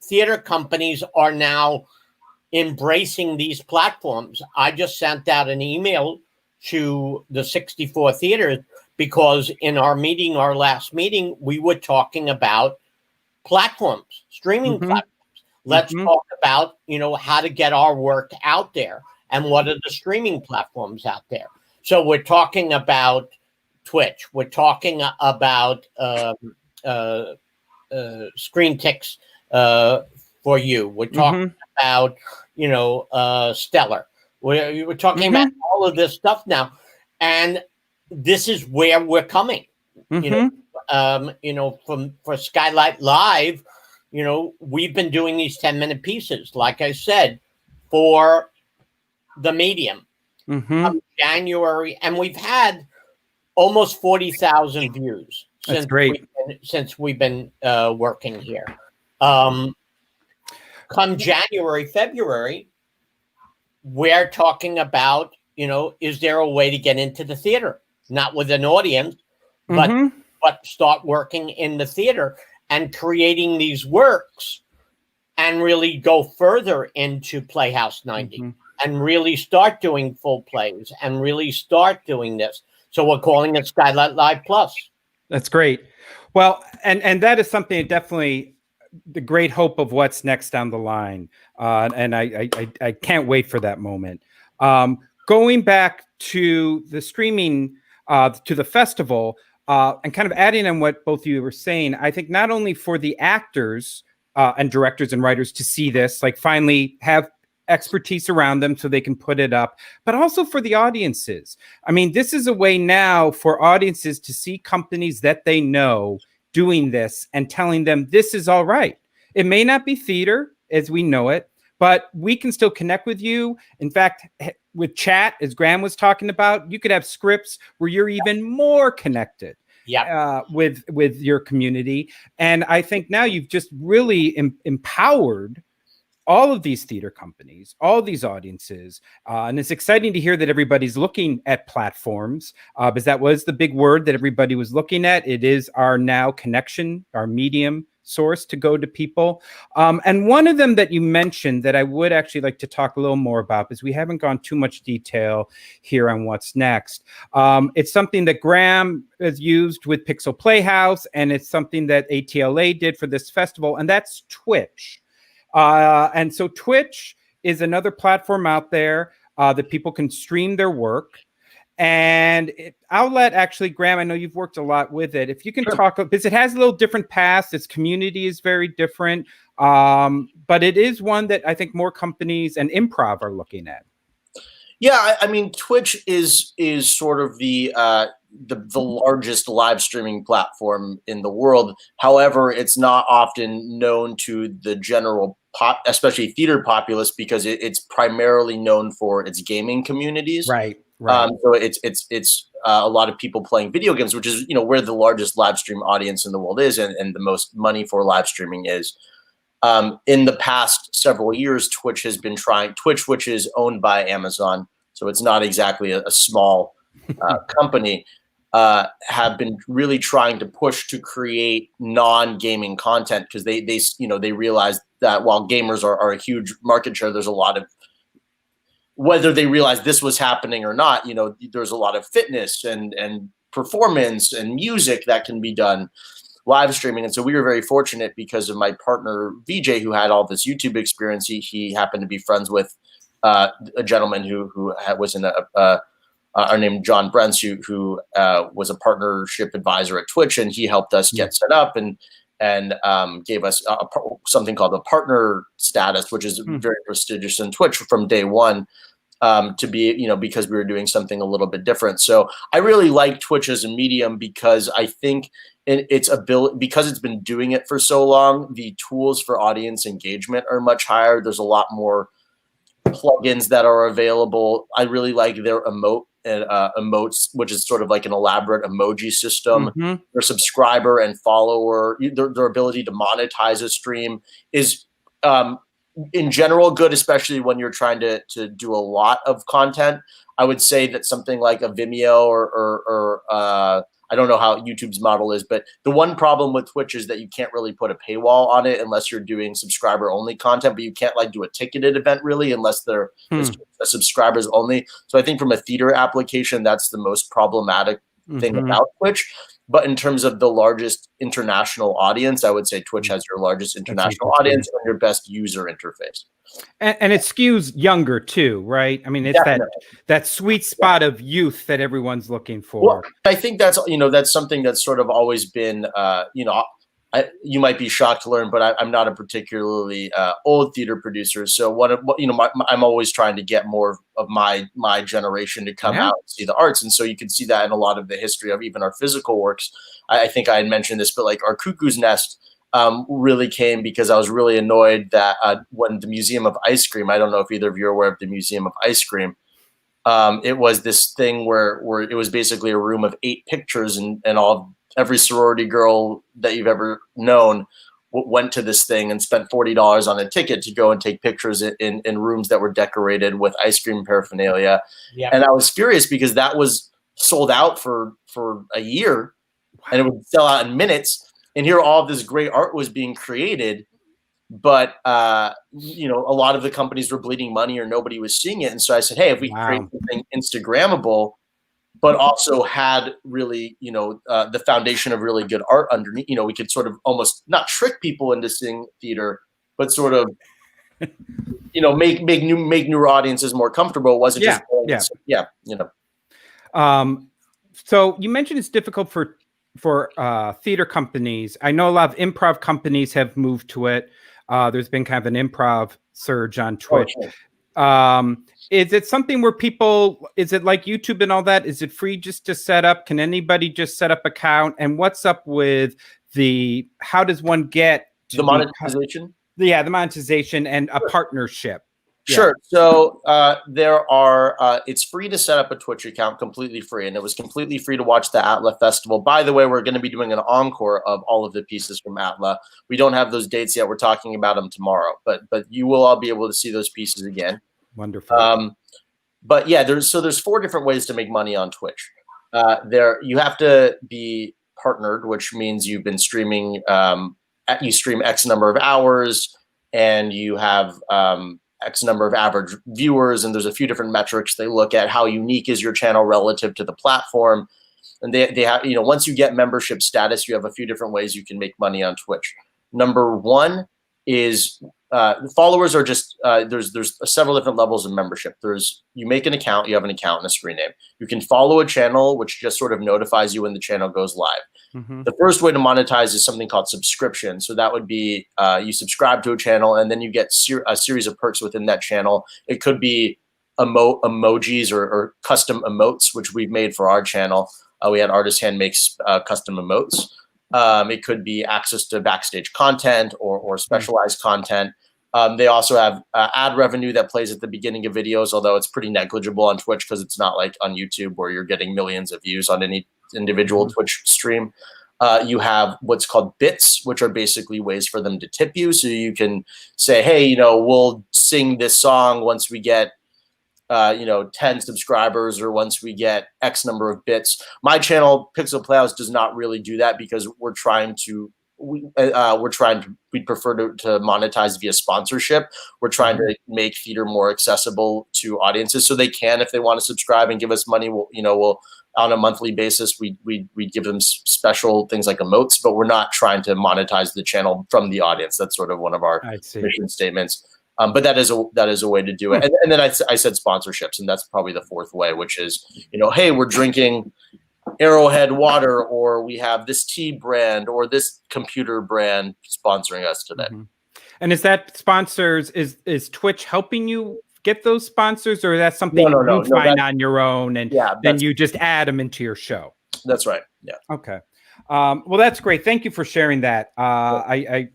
Theater companies are now embracing these platforms. I just sent out an email to the 64 theaters because in our last meeting, we were talking about platforms, streaming platforms. Let's talk about, how to get our work out there and what are the streaming platforms out there. So we're talking about Twitch. We're talking about Screen Ticks for you. We're talking about, Stellar. We're talking about all of this stuff now. And this is where we're coming, for Skylight Live. We've been doing these 10-minute pieces, like I said, for the medium from January, and we've had almost 40,000 views since we've been working here. Come January, February, we're talking about, is there a way to get into the theater? Not with an audience, but start working in the theater and creating these works and really go further into Playhouse 90 and really start doing full plays and really start doing this. So we're calling it Skylight Live Plus. That's great. Well, and that is something definitely the great hope of what's next down the line. And I can't wait for that moment. Going back to the streaming, to the festival, and kind of adding on what both of you were saying, I think not only for the actors and directors and writers to see this, like finally have expertise around them so they can put it up, but also for the audiences. I mean, this is a way now for audiences to see companies that they know doing this and telling them this is all right. It may not be theater as we know it, but we can still connect with you. In fact, with chat, as Graham was talking about, you could have scripts where you're even more connected with your community. And I think now you've just really empowered all of these theater companies, all these audiences. And it's exciting to hear that everybody's looking at platforms, because that was the big word that everybody was looking at. It is our now connection, our medium source to go to people. And one of them that you mentioned that I would actually like to talk a little more about, because we haven't gone too much detail here on what's next. It's something that Graham has used with Pixel Playhouse, and it's something that ATLA did for this festival, and that's Twitch. And so Twitch is another platform out there that people can stream their work. And I'll let actually, Graham, I know you've worked a lot with it. If you can talk, because it has a little different paths, its community is very different, but it is one that I think more companies and improv are looking at. Yeah, I mean, Twitch is sort of the largest live streaming platform in the world. However, it's not often known to the general especially theater populace, because it's primarily known for its gaming communities. Right. So it's a lot of people playing video games, which is where the largest live stream audience in the world is, and the most money for live streaming is. In the past several years, Twitch, which is owned by Amazon, so it's not exactly a small company, have been really trying to push to create non-gaming content, because they realize that while gamers are a huge market share, there's a lot of, whether they realize this was happening or not, there's a lot of fitness and performance and music that can be done live streaming. And so we were very fortunate because of my partner, VJ, who had all this YouTube experience. He happened to be friends with a gentleman who was in our named John Brents, who was a partnership advisor at Twitch, and he helped us get set up and gave us something called a partner status, which is very prestigious in Twitch from day one. to be, because we were doing something a little bit different. So I really like Twitch as a medium because I think its ability, because it's been doing it for so long, the tools for audience engagement are much higher. There's a lot more plugins that are available. I really like their emotes, which is sort of like an elaborate emoji system. Their subscriber and follower, their ability to monetize a stream is in general good, especially when you're trying to do a lot of content. I would say that something like a Vimeo or I don't know how YouTube's model is, but the one problem with Twitch is that you can't really put a paywall on it unless you're doing subscriber only content, but you can't like do a ticketed event really unless they're subscribers only. So I think from a theater application, that's the most problematic thing about Twitch. But in terms of the largest international audience, I would say Twitch has your largest international audience and your best user interface. And it skews younger too, right? I mean, it's that sweet spot of youth that everyone's looking for. Well, I think that's something that's sort of always been, you might be shocked to learn, but I'm not a particularly old theater producer. So I'm always trying to get more of my generation to come out and see the arts. And so you can see that in a lot of the history of even our physical works. I think I had mentioned this, but like our Cuckoo's Nest really came because I was really annoyed that when the Museum of Ice Cream, I don't know if either of you are aware of the Museum of Ice Cream, it was this thing where it was basically a room of 8 pictures and every sorority girl that you've ever known went to this thing and spent $40 on a ticket to go and take pictures in rooms that were decorated with ice cream paraphernalia. Yeah. And I was furious because that was sold out for a year and it would sell out in minutes. And here all of this great art was being created, but a lot of the companies were bleeding money or nobody was seeing it. And so I said, hey, if we create something Instagrammable, but also had really, the foundation of really good art underneath, we could sort of almost not trick people into seeing theater, but sort of, make newer audiences more comfortable. It wasn't So you mentioned it's difficult for theater companies. I know a lot of improv companies have moved to it. There's been kind of an improv surge on Twitch. Is it something where is it like YouTube and all that? Is it free just to set up? Can anybody just set up account? And what's up with how does one get to the monetization? The monetization and a partnership. Sure. So it's free to set up a Twitch account, completely free. And it was completely free to watch the Atla Festival. By the way, we're going to be doing an encore of all of the pieces from Atla. We don't have those dates yet. We're talking about them tomorrow, but you will all be able to see those pieces again. Wonderful. But yeah, there's 4 different ways to make money on Twitch. You have to be partnered, which means you've been streaming, you stream X number of hours and you have, X number of average viewers, and there's a few different metrics they look at. How unique is your channel relative to the platform? And they have, once you get membership status, you have a few different ways you can make money on Twitch. Number 1 is followers are just there's several different levels of membership. You make an account, you have an account and a screen name. You can follow a channel, which just sort of notifies you when the channel goes live. The first way to monetize is something called subscription. So that would be you subscribe to a channel and then you get a series of perks within that channel. It could be emojis or custom emotes, which we've made for our channel. We had Artist Hand makes custom emotes. It could be access to backstage content or specialized content. They also have ad revenue that plays at the beginning of videos, although it's pretty negligible on Twitch because it's not like on YouTube where you're getting millions of views on any individual Twitch stream. You have what's called bits, which are basically ways for them to tip you. So you can say, hey, we'll sing this song once we get 10 subscribers or once we get X number of bits. My channel, Pixel Playhouse, does not really do that because we'd prefer to monetize via sponsorship. We're trying to make theater more accessible to audiences, so they can, if they want to subscribe and give us money, we'll on a monthly basis, we give them special things like emotes, but we're not trying to monetize the channel from the audience. That's sort of one of our mission statements. But that is a way to do it. And then I said sponsorships, and that's probably the 4th way, which is, hey, we're drinking Arrowhead water, or we have this tea brand or this computer brand sponsoring us today. And is that sponsors, is Twitch helping you get those sponsors, or that's something No, you find on your own, and then you just add them into your show? That's right. Yeah. Okay. Well, that's great. Thank you for sharing that.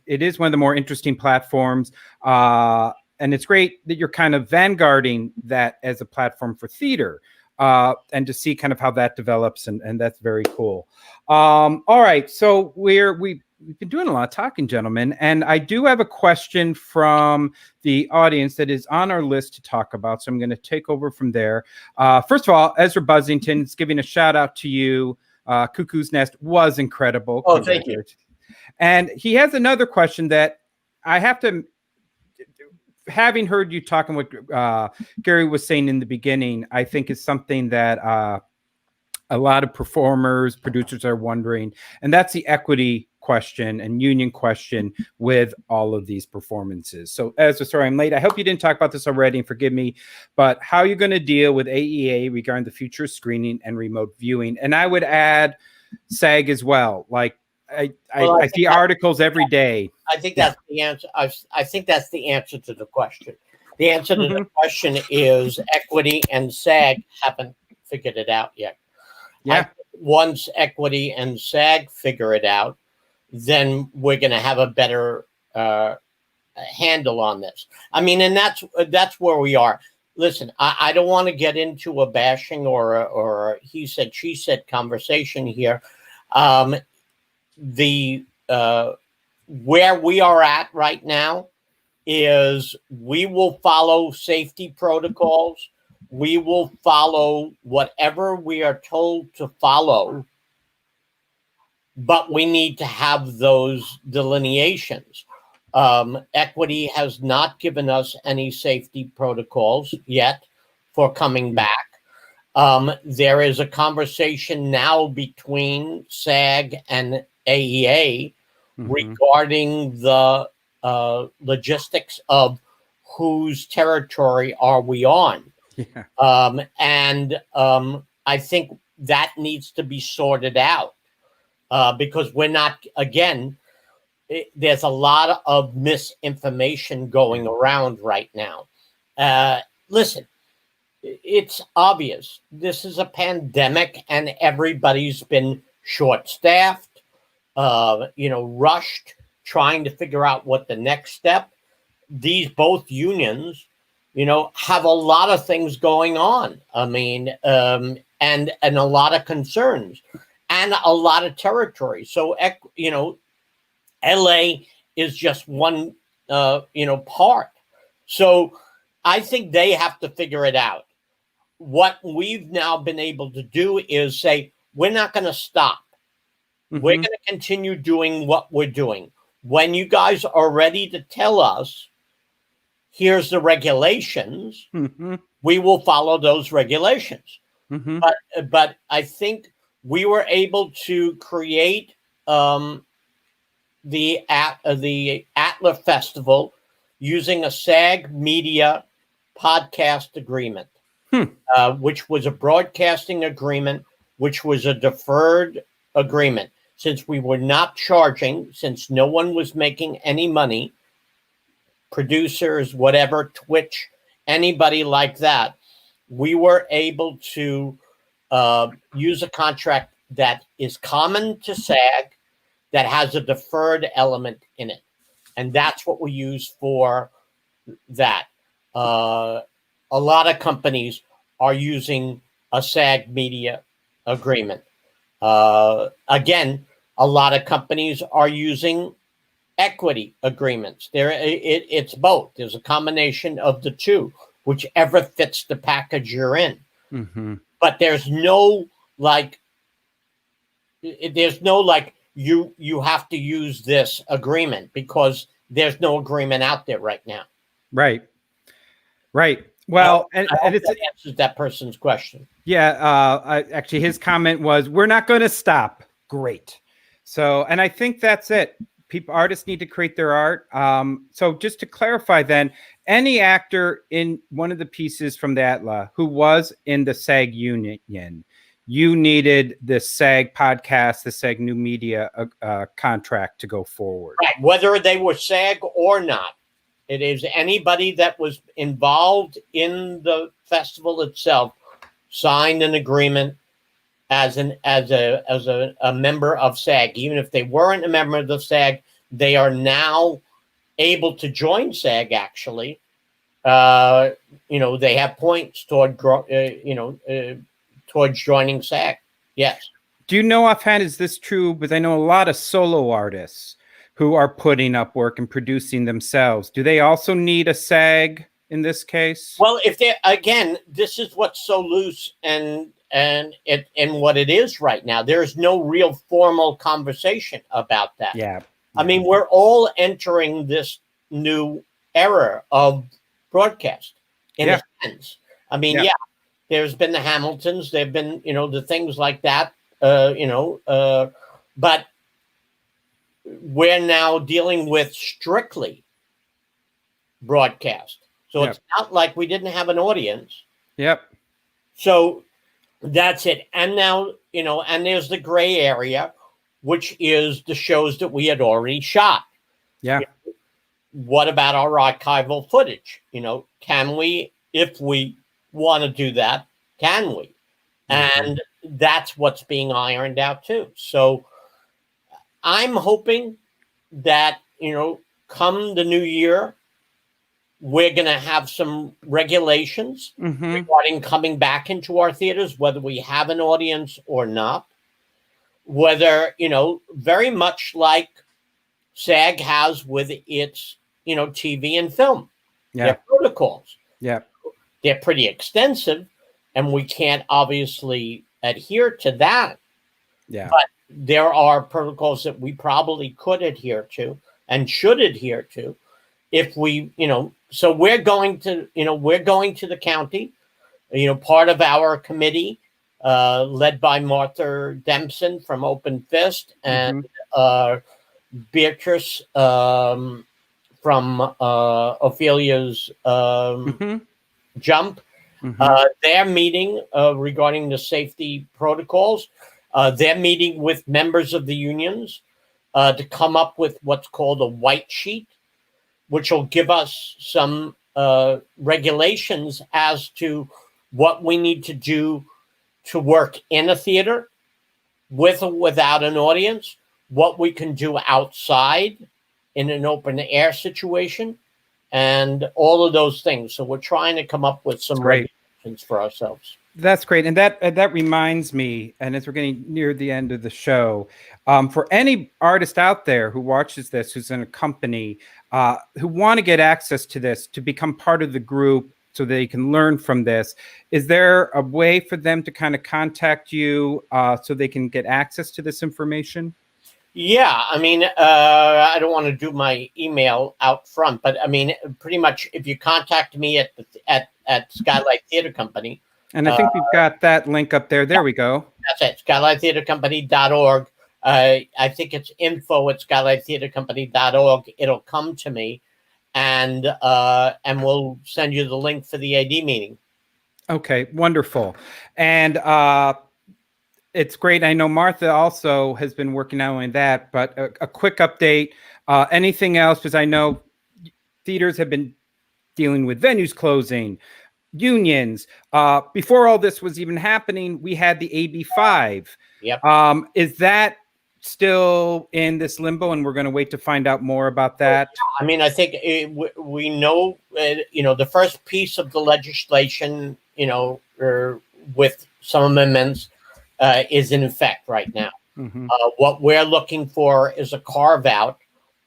It is one of the more interesting platforms, and it's great that you're kind of vanguarding that as a platform for theater, and to see kind of how that develops, and that's very cool. All right, so we've been doing a lot of talking, gentlemen, and I do have a question from the audience that is on our list to talk about, so I'm going to take over from there. First of all, Ezra Buzzington is giving a shout out to you. Cuckoo's Nest was incredible. Oh, thank you. And he has another question that I have to, having heard you talking what Gary was saying in the beginning, I think is something that a lot of performers, producers are wondering, and that's the equity question and union question with all of these performances. So, sorry, I'm late. I hope you didn't talk about this already, and forgive me, but how are you going to deal with AEA regarding the future of screening and remote viewing? And I would add SAG as well. Like, I see articles every day. I think that's the answer. I think that's the answer to the question. The answer to the question is equity and SAG haven't figured it out yet. Yeah. Once equity and SAG figure it out, then we're going to have a better handle on this. I mean, and that's where we are. Listen, I don't want to get into a bashing or he said, she said conversation here. Where we are at right now is we will follow safety protocols. We will follow whatever we are told to follow, but we need to have those delineations. Equity has not given us any safety protocols yet for coming back. There is a conversation now between SAG and AEA regarding the logistics of whose territory are we on. Yeah. I think that needs to be sorted out because we're not, again, there's a lot of misinformation going around right now. Listen, it's obvious. This is a pandemic and everybody's been short-staffed, rushed, trying to figure out what the next step. These both unions, have a lot of things going on. I mean, and a lot of concerns and a lot of territory. So, LA is just one, part. So I think they have to figure it out. What we've now been able to do is say, we're not going to stop. We're going to continue doing what we're doing. When you guys are ready to tell us, here's the regulations, we will follow those regulations. But I think we were able to create the Atla Festival using a SAG Media podcast agreement, which was a broadcasting agreement, which was a deferred agreement. Since we were not charging, since no one was making any money, producers, whatever, Twitch, anybody like that, we were able to use a contract that is common to SAG, that has a deferred element in it. And that's what we use for that. A lot of companies are using a SAG Media agreement. Again, a lot of companies are using equity agreements. It's both. There's a combination of the two, whichever fits the package you're in. But there's no you have to use this agreement, because there's no agreement out there right now. Right. Well, and it answers that person's question. Yeah. Actually, his comment was, "We're not going to stop." Great. So, and I think that's it. Artists need to create their art. So just to clarify then, any actor in one of the pieces from the Atla who was in the SAG union, you needed the SAG podcast, the SAG New Media contract to go forward. Right, whether they were SAG or not. It is anybody that was involved in the festival itself signed an agreement as a member of SAG. Even if they weren't a member of the SAG, they are now able to join SAG. Actually, they have points towards joining SAG. Yes. Do you know offhand, is this true? Because I know a lot of solo artists who are putting up work and producing themselves. Do they also need a SAG in this case? Well, if they again, this is what's so loose and what it is right now. There's no real formal conversation about that. Yeah. I mean, we're all entering this new era of broadcast in a sense. I mean, there's been the Hamiltons, there've been, the things like that, but we're now dealing with strictly broadcast. So it's not like we didn't have an audience. Yep. So that's it. And now, and there's the gray area, which is the shows that we had already shot. Yeah. What about our archival footage? Can we, if we want to do that, can we? And that's what's being ironed out too. So I'm hoping that, come the new year, we're going to have some regulations regarding coming back into our theaters, whether we have an audience or not. Whether, very much like SAG has with its, TV and film. Yeah. Their protocols. Yeah. They're pretty extensive, and we can't obviously adhere to that. Yeah. But there are protocols that we probably could adhere to and should adhere to if we, so we're going to the county, part of our committee, led by Martha Dempson from Open Fist and Beatrice from Ophelia's Jump. They're meeting regarding the safety protocols. They're meeting with members of the unions to come up with what's called a white sheet, which will give us some regulations as to what we need to do to work in a theater with or without an audience, what we can do outside in an open air situation, and all of those things. So we're trying to come up with some regulations for ourselves. That's great. And that reminds me, and as we're getting near the end of the show, for any artist out there who watches this, who's in a company, who want to get access to this, to become part of the group so they can learn from this, is there a way for them to kind of contact you so they can get access to this information? Yeah, I mean, I don't want to do my email out front, but I mean, pretty much if you contact me at Skylight Theater Company. And I think we've got that link up there. There we go. That's it, skylighttheatercompany.org. I think it's info@skylighttheatercompany.org. It'll come to me, and we'll send you the link for the AD meeting. Okay, wonderful. And it's great. I know Martha also has been working not only that, but a quick update. Anything else? Because I know theaters have been dealing with venues closing, unions. Before all this was even happening, we had the AB5. Yep. Is that still in this limbo, and we're going to wait to find out more about that? I mean, I think we know, the first piece of the legislation, with some amendments, is in effect right now. What we're looking for is a carve out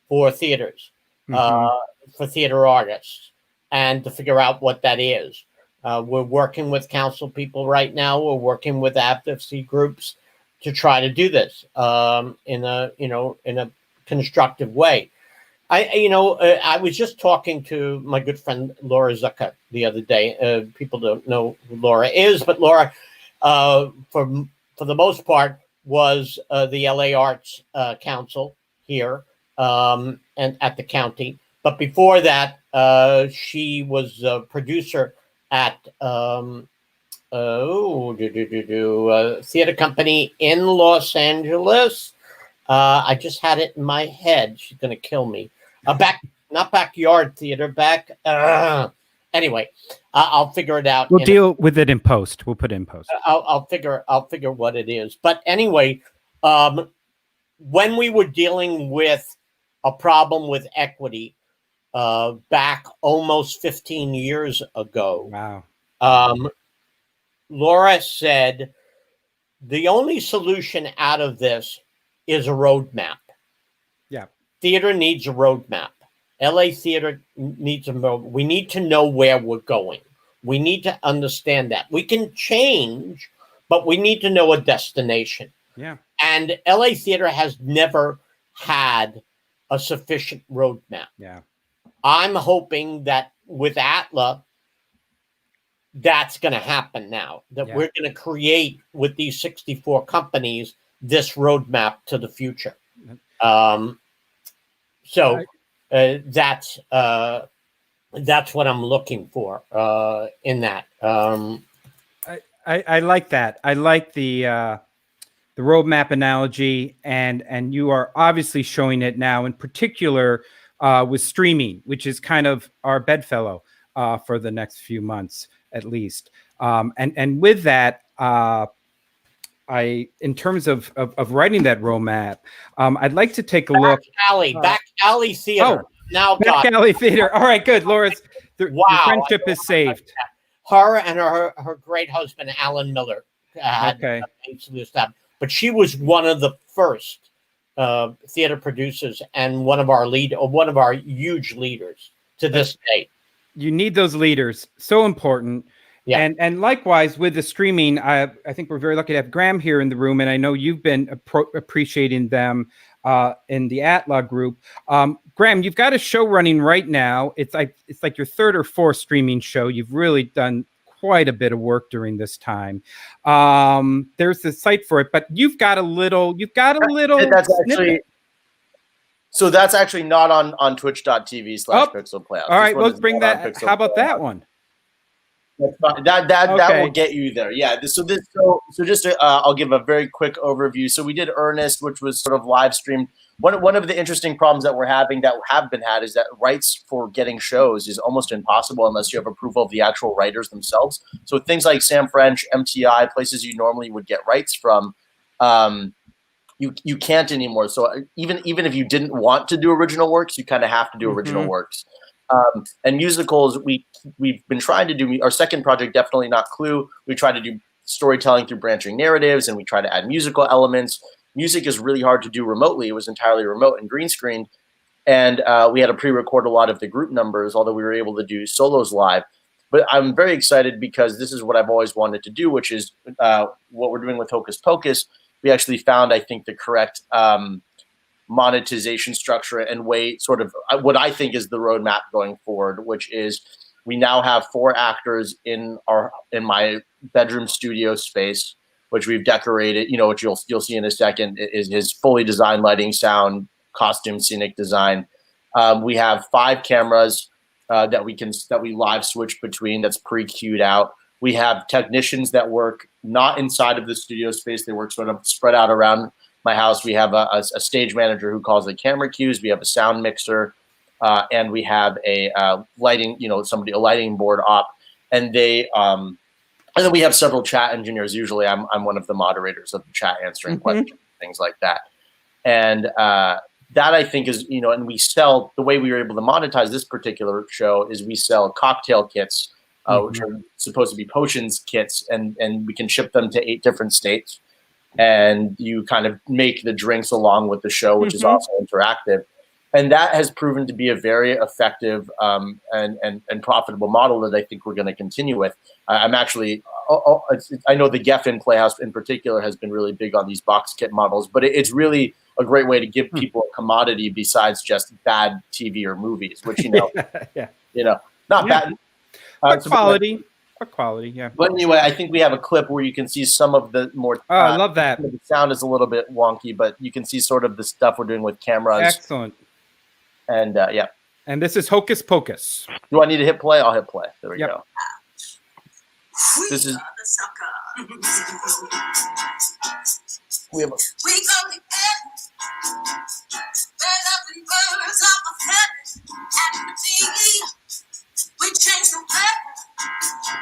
for theaters, for theater artists, and to figure out what that is. We're working with council people right now. We're working with advocacy groups to try to do this in a constructive way. I was just talking to my good friend Laura Zucker the other day. People don't know who Laura is, but Laura, for the most part, was the LA Arts Council here and at the county. But before that, she was a producer at theater company in Los Angeles. I just had it in my head. She's going to kill me. not backyard theater. Anyway, I'll figure it out. We'll deal with it in post. We'll put it in post. I'll figure what it is. But anyway, when we were dealing with a problem with equity back almost 15 years ago, Wow. Laura said the only solution out of this is a roadmap. Yeah. Theater needs a roadmap. LA theater needs a roadmap. We need to know where we're going. We need to understand that. We can change, but we need to know a destination. Yeah. And LA theater has never had a sufficient roadmap. Yeah. I'm hoping that with Atla, that's going to happen now, that we're going to create with these 64 companies this roadmap to the future. So that's what I'm looking for in that. I like that. I like the roadmap analogy, and you are obviously showing it now, in particular with streaming, which is kind of our bedfellow for the next few months at least. And with that, in terms of writing that roadmap, I'd like to take a look. Back alley theater. Now Back alley theater. All right, good. Laura's your friendship is saved. Her and her great husband Alan Miller had but she was one of the first theater producers and one of our huge leaders to this day. You need those leaders. So important. Yeah. And likewise with the streaming, I think we're very lucky to have Graham here in the room, and I know you've been appreciating them in the Atla group. Graham, you've got a show running right now. It's like your third or fourth streaming show. You've really done quite a bit of work during this time. There's the site for it, but you've got a little. That's actually. So that's actually not on twitch.tv/Pixel Playhouse. All right, let's bring that. How about that one? That will get you there. Yeah. So just to, I'll give a very quick overview. So we did Ernest, which was sort of live streamed. One of the interesting problems that we're having that have been had is that rights for getting shows is almost impossible unless you have approval of the actual writers themselves. So things like Sam French, MTI, places you normally would get rights from, you can't anymore. So even if you didn't want to do original works, you kind of have to do original works. And musicals, we've been trying to do our second project, Definitely Not Clue. We try to do storytelling through branching narratives, and we try to add musical elements. Music is really hard to do remotely. It was entirely remote and green screened. And we had to pre-record a lot of the group numbers, although we were able to do solos live. But I'm very excited because this is what I've always wanted to do, which is what we're doing with Hocus Pocus. We actually found, I think, the correct monetization structure and way, sort of what I think is the roadmap going forward, which is we now have 4 actors in my bedroom studio space, which we've decorated, which you'll see in a second, is his fully designed lighting, sound, costume, scenic design. We have 5 cameras that we live switch between, that's pre-queued out. We have technicians that work not inside of the studio space. They work sort of spread out around my house. We have a stage manager who calls the camera cues. We have a sound mixer, and we have a lighting, a lighting board op, and then we have several chat engineers. Usually, I'm one of the moderators of the chat, answering questions, things like that. And that, I think, is and we sell, the way we were able to monetize this particular show is we sell cocktail kits, which are supposed to be potions kits, and we can ship them to 8 different states. And you kind of make the drinks along with the show, which is also interactive. And that has proven to be a very effective and profitable model that I think we're going to continue with. I'm actually, I know the Geffen Playhouse in particular has been really big on these box kit models, but it's really a great way to give people a commodity besides just bad TV or movies, which, not bad. Quality. Quality, yeah. But anyway, I think we have a clip where you can see some of the more. I love that. The sound is a little bit wonky, but you can see sort of the stuff we're doing with cameras. Excellent. And yeah. And this is Hocus Pocus. Do I need to hit play? I'll hit play. There we go. This is. We have. up in birds of a feather, and we change the weather.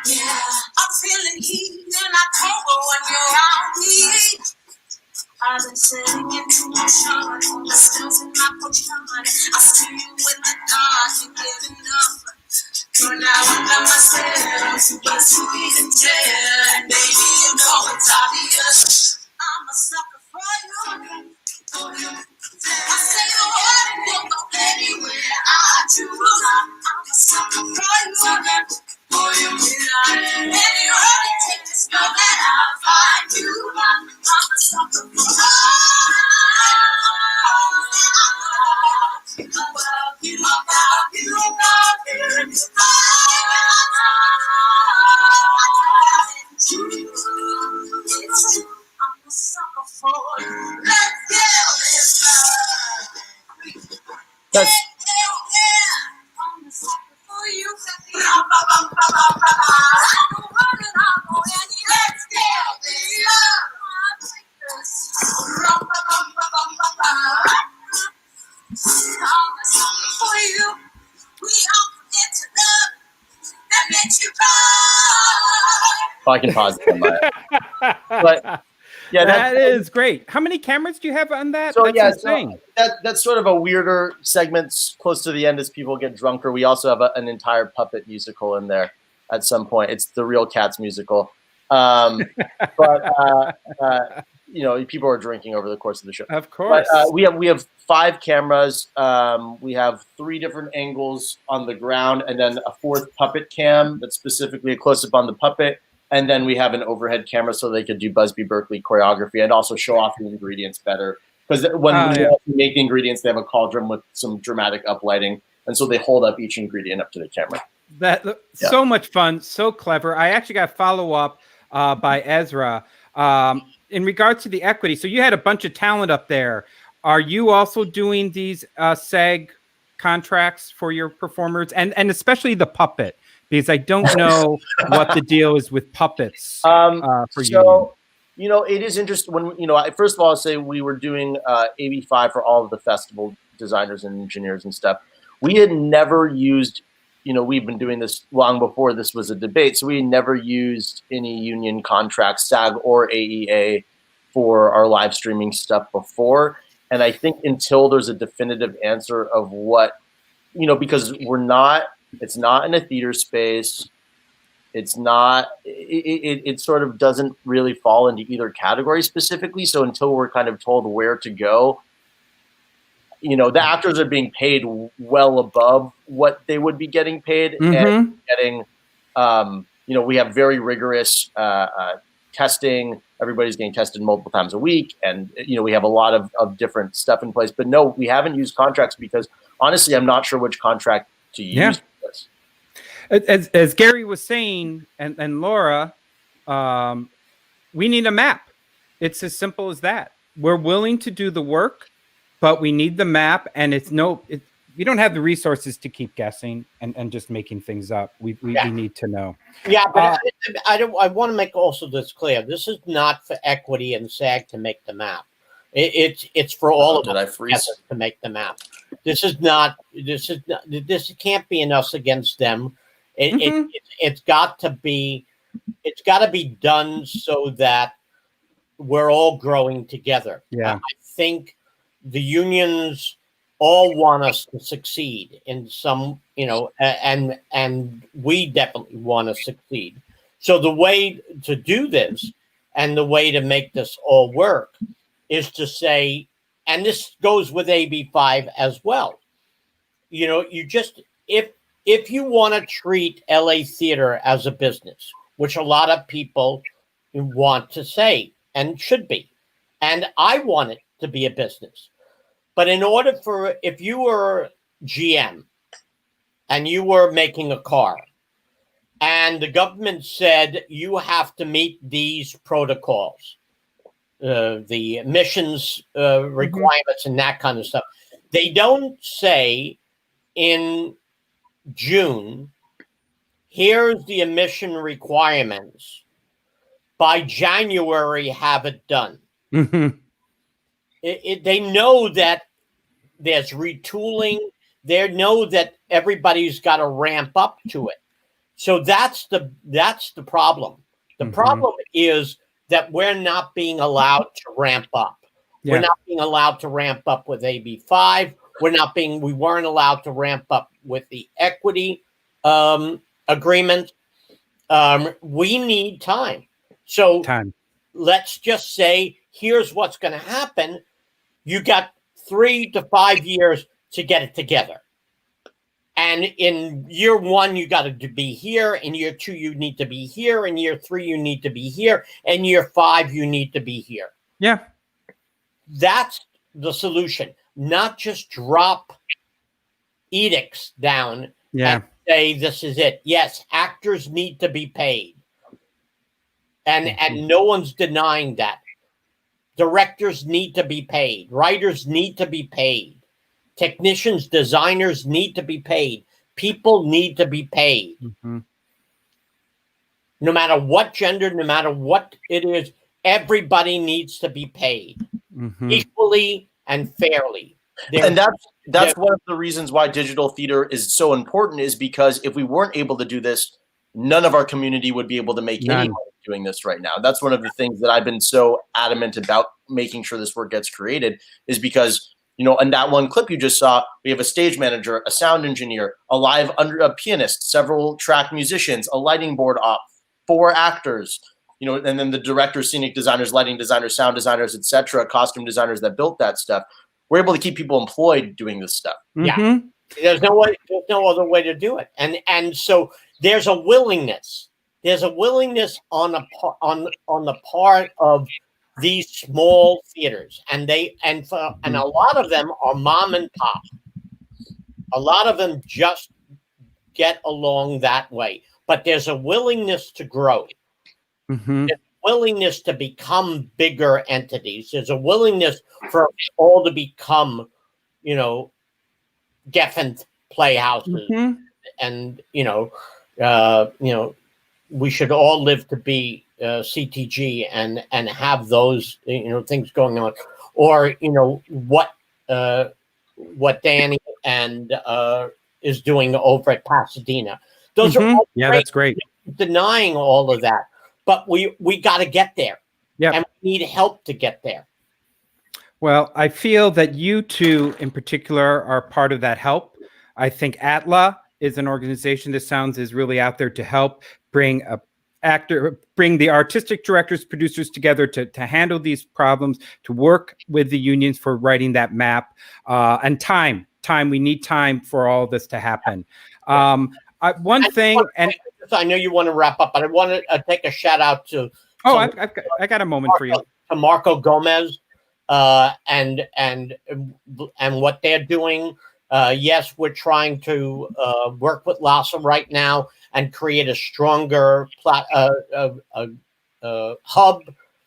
Yeah, I'm feeling heat in October when you're around me. I've been sitting into motion, the skills in my position. I see you in the dark and giving up. You're now under my spell, too close to even tell. And baby, you know it's obvious. I'm a sucker for you. I say the word and you'll go anywhere I choose. I'm a sucker for you. Any road you take, just know that I'll find you. I'm a sucker for you. About you, about you, about you. It's true. I'm a sucker for you. Let's get this love. That's I'm a sucker for you. I'm running out on any. Let's get this love. I'm a sucker for you. We all forget to love. That makes you cry. oh, I can pause it. But yeah, that is great. How many cameras do you have on that? So That's yeah, insane. so that's sort of a weirder segment close to the end as people get drunker. We also have an entire puppet musical in there at some point. It's the Real Cats musical. But you know, people are drinking over the course of the show. Of course. But we have 5 cameras. We have 3 different angles on the ground, and then a 4th puppet cam that's specifically a close up on the puppet. And then we have an overhead camera so they could do Busby Berkeley choreography and also show off the ingredients better. Because when we make the ingredients, they have a cauldron with some dramatic uplighting, and so they hold up each ingredient up to the camera. So much fun, so clever. I actually got follow up by Ezra in regards to the equity. So you had a bunch of talent up there. Are you also doing these SAG contracts for your performers, and especially the puppet? Because I don't know what the deal is with puppets for you. So, you know, it is interesting when, you know, first of all, I'll say we were doing AB5 for all of the festival designers and engineers and stuff. We had never used, you know, we've been doing this long before this was a debate. So we never used any union contracts, SAG or AEA, for our live streaming stuff before. And I think until there's a definitive answer of what, you know, because it's not in a theater space. It's not, it sort of doesn't really fall into either category specifically. So until we're kind of told where to go, you know, the actors are being paid well above what they would be getting paid and getting, you know, we have very rigorous testing. Everybody's getting tested multiple times a week. And, you know, we have a lot of different stuff in place. But no, we haven't used contracts because honestly, I'm not sure which contract to use. Yeah. As Gary was saying, and Laura, we need a map. It's as simple as that. We're willing to do the work, but we need the map, and we don't have the resources to keep guessing and just making things up. We need to know. Yeah, but I want to make also this clear. This is not for equity and SAG to make the map. It's for all of us to make the map. This can't be an us against them. It's got to be done so that we're all growing together. Yeah. I think the unions all want us to succeed in some, you know, and we definitely want to succeed. So the way to do this and the way to make this all work is to say, and this goes with AB5 as well. You know, you just, if you want to treat LA theater as a business, which a lot of people want to say and should be, and I want it to be a business. But in order for, if you were GM and you were making a car and the government said you have to meet these protocols, the emissions requirements and that kind of stuff, they don't say in June, here's the emission requirements. By January, have it done. Mm-hmm. They know that There's retooling. They know that everybody's got to ramp up to it. So that's the problem. The problem is that we're not being allowed to ramp up. Yeah. We're not being allowed to ramp up with AB5. We weren't allowed to ramp up with the equity agreement. We need time. So let's just say, here's what's going to happen. You got 3 to 5 years to get it together. And in year 1, you got to be here. In year 2, you need to be here. In year 3, you need to be here. And year 5, you need to be here. Yeah. That's the solution. Not just drop edicts down and say, this is it. Yes, actors need to be paid. And no one's denying that. Directors need to be paid. Writers need to be paid. Technicians, designers need to be paid. People need to be paid. No matter what gender, no matter what it is, everybody needs to be paid equally and fairly. And that's one of the reasons why digital theater is so important, is because if we weren't able to do this, none of our community would be able to make any money doing this right now. That's one of the things that I've been so adamant about making sure this work gets created, is because, in that one clip you just saw, we have a stage manager, a sound engineer, a pianist, several track musicians, a lighting board op, 4 actors, and then the directors, scenic designers, lighting designers, sound designers, etc., costume designers that built that stuff. We're able to keep people employed doing this stuff. Yeah. There's no other way to do it. And so there's a willingness. There's a willingness on the part of these small theaters, and a lot of them are mom and pop. A lot of them just get along that way, but there's a willingness to grow. There's a willingness to become bigger entities. There's a willingness for all to become, Geffen playhouses, and we should all live to be CTG and have those things going on, or what Danny and is doing over at Pasadena. Those are all that's great. Denying all of that, but we got to get there. And we need help to get there. Well, I feel that you two in particular are part of that help. I think ATLA is an organization that sounds is really out there to help bring the artistic directors, producers together to handle these problems, to work with the unions for writing that map, and time. We need time for all this to happen. One thing, and I know you want to wrap up, but I want to take a shout out to. I got a moment for you. To Marco Gomez, and what they're doing. Yes, we're trying to work with LASA right now and create a stronger hub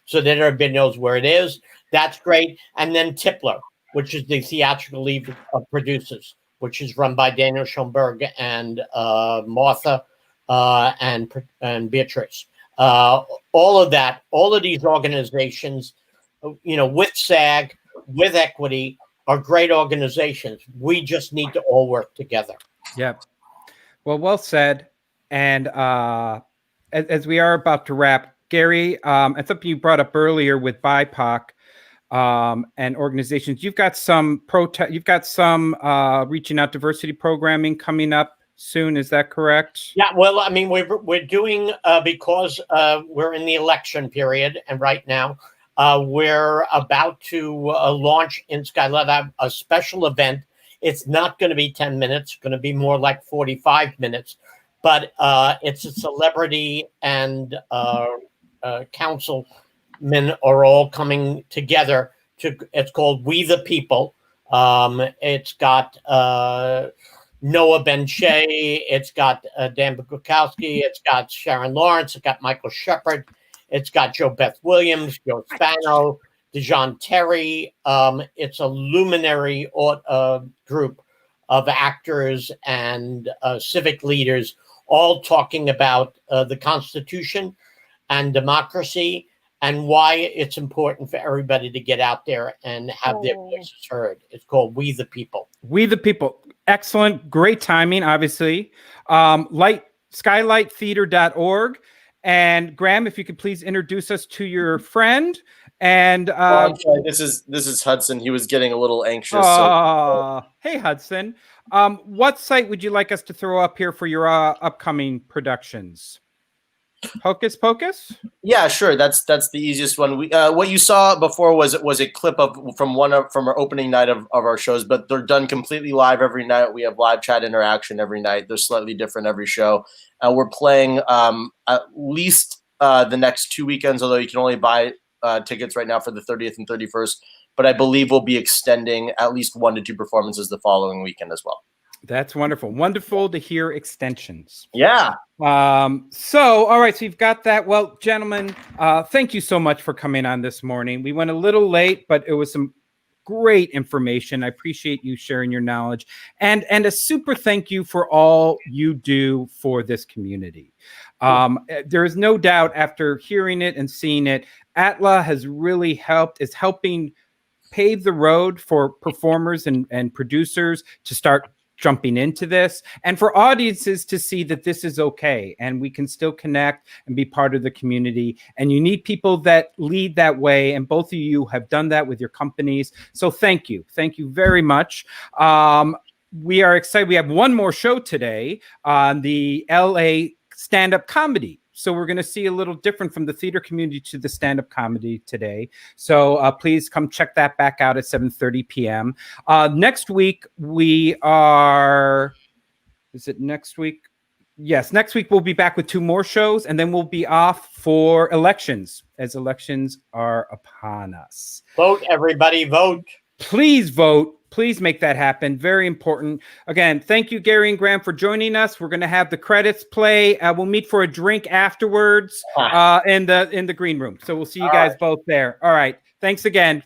so that everybody knows where it is. That's great. And then Tipler, which is the Theatrical League of Producers, which is run by Daniel Schoenberg and Martha and Beatrice. All of these organizations, with SAG, with Equity, are great organizations. We just need to all work together. Yep. Well said. And as we are about to wrap, Gary, and something you brought up earlier with BIPOC and organizations, you've got some reaching out diversity programming coming up soon. Is that correct? Yeah. Well, I mean, we're doing because we're in the election period, and right now we're about to launch in Skylab a special event. It's not going to be 10 minutes; it's going to be more like 45 minutes. But it's a celebrity and councilmen are all coming together. It's called We the People. It's got Noah Ben-Shea. It's got Dan Bukowski. It's got Sharon Lawrence. It's got Michael Shepard. It's got Joe Beth Williams, Joe Spano, DeJohn Terry. It's a luminary group of actors and civic leaders, all talking about the Constitution and democracy and why it's important for everybody to get out there and have their voices heard. It's called We the People. We the People. Excellent. Great timing, obviously. Skylighttheater.org. And Graham, if you could please introduce us to your friend. And I'm sorry, this is Hudson. He was getting a little anxious. Hey, Hudson. What site would you like us to throw up here for your upcoming productions? Hocus Pocus? Yeah, sure. That's the easiest one. We what you saw before was a clip from our opening night of our shows, but they're done completely live every night. We have live chat interaction every night. They're slightly different every show. We're playing at least the next 2 weekends, although you can only buy tickets right now for the 30th and 31st. But I believe we'll be extending at least 1 to 2 performances the following weekend as well. That's wonderful. Wonderful to hear extensions. Yeah. So, all right. So you've got that. Well, gentlemen, thank you so much for coming on this morning. We went a little late, but it was some great information. I appreciate you sharing your knowledge, and a super thank you for all you do for this community. There is no doubt after hearing it and seeing it, ATLA has really is helping pave the road for performers and producers to start jumping into this, and for audiences to see that this is okay and we can still connect and be part of the community. And you need people that lead that way, and both of you have done that with your companies. So thank you very much. We are excited. We have one more show today on the LA stand-up comedy. So we're going to see a little different from the theater community to the stand-up comedy today. So please come check that back out at 7:30 p.m. Next week, is it next week? Yes, next week we'll be back with 2 more shows, and then we'll be off for elections, as elections are upon us. Vote, everybody, vote. Please vote. Please make that happen. Very important. Again, thank you, Gary and Graham, for joining us. We're going to have the credits play. We'll meet for a drink afterwards in the green room. So we'll see you guys both there. All right. Thanks again.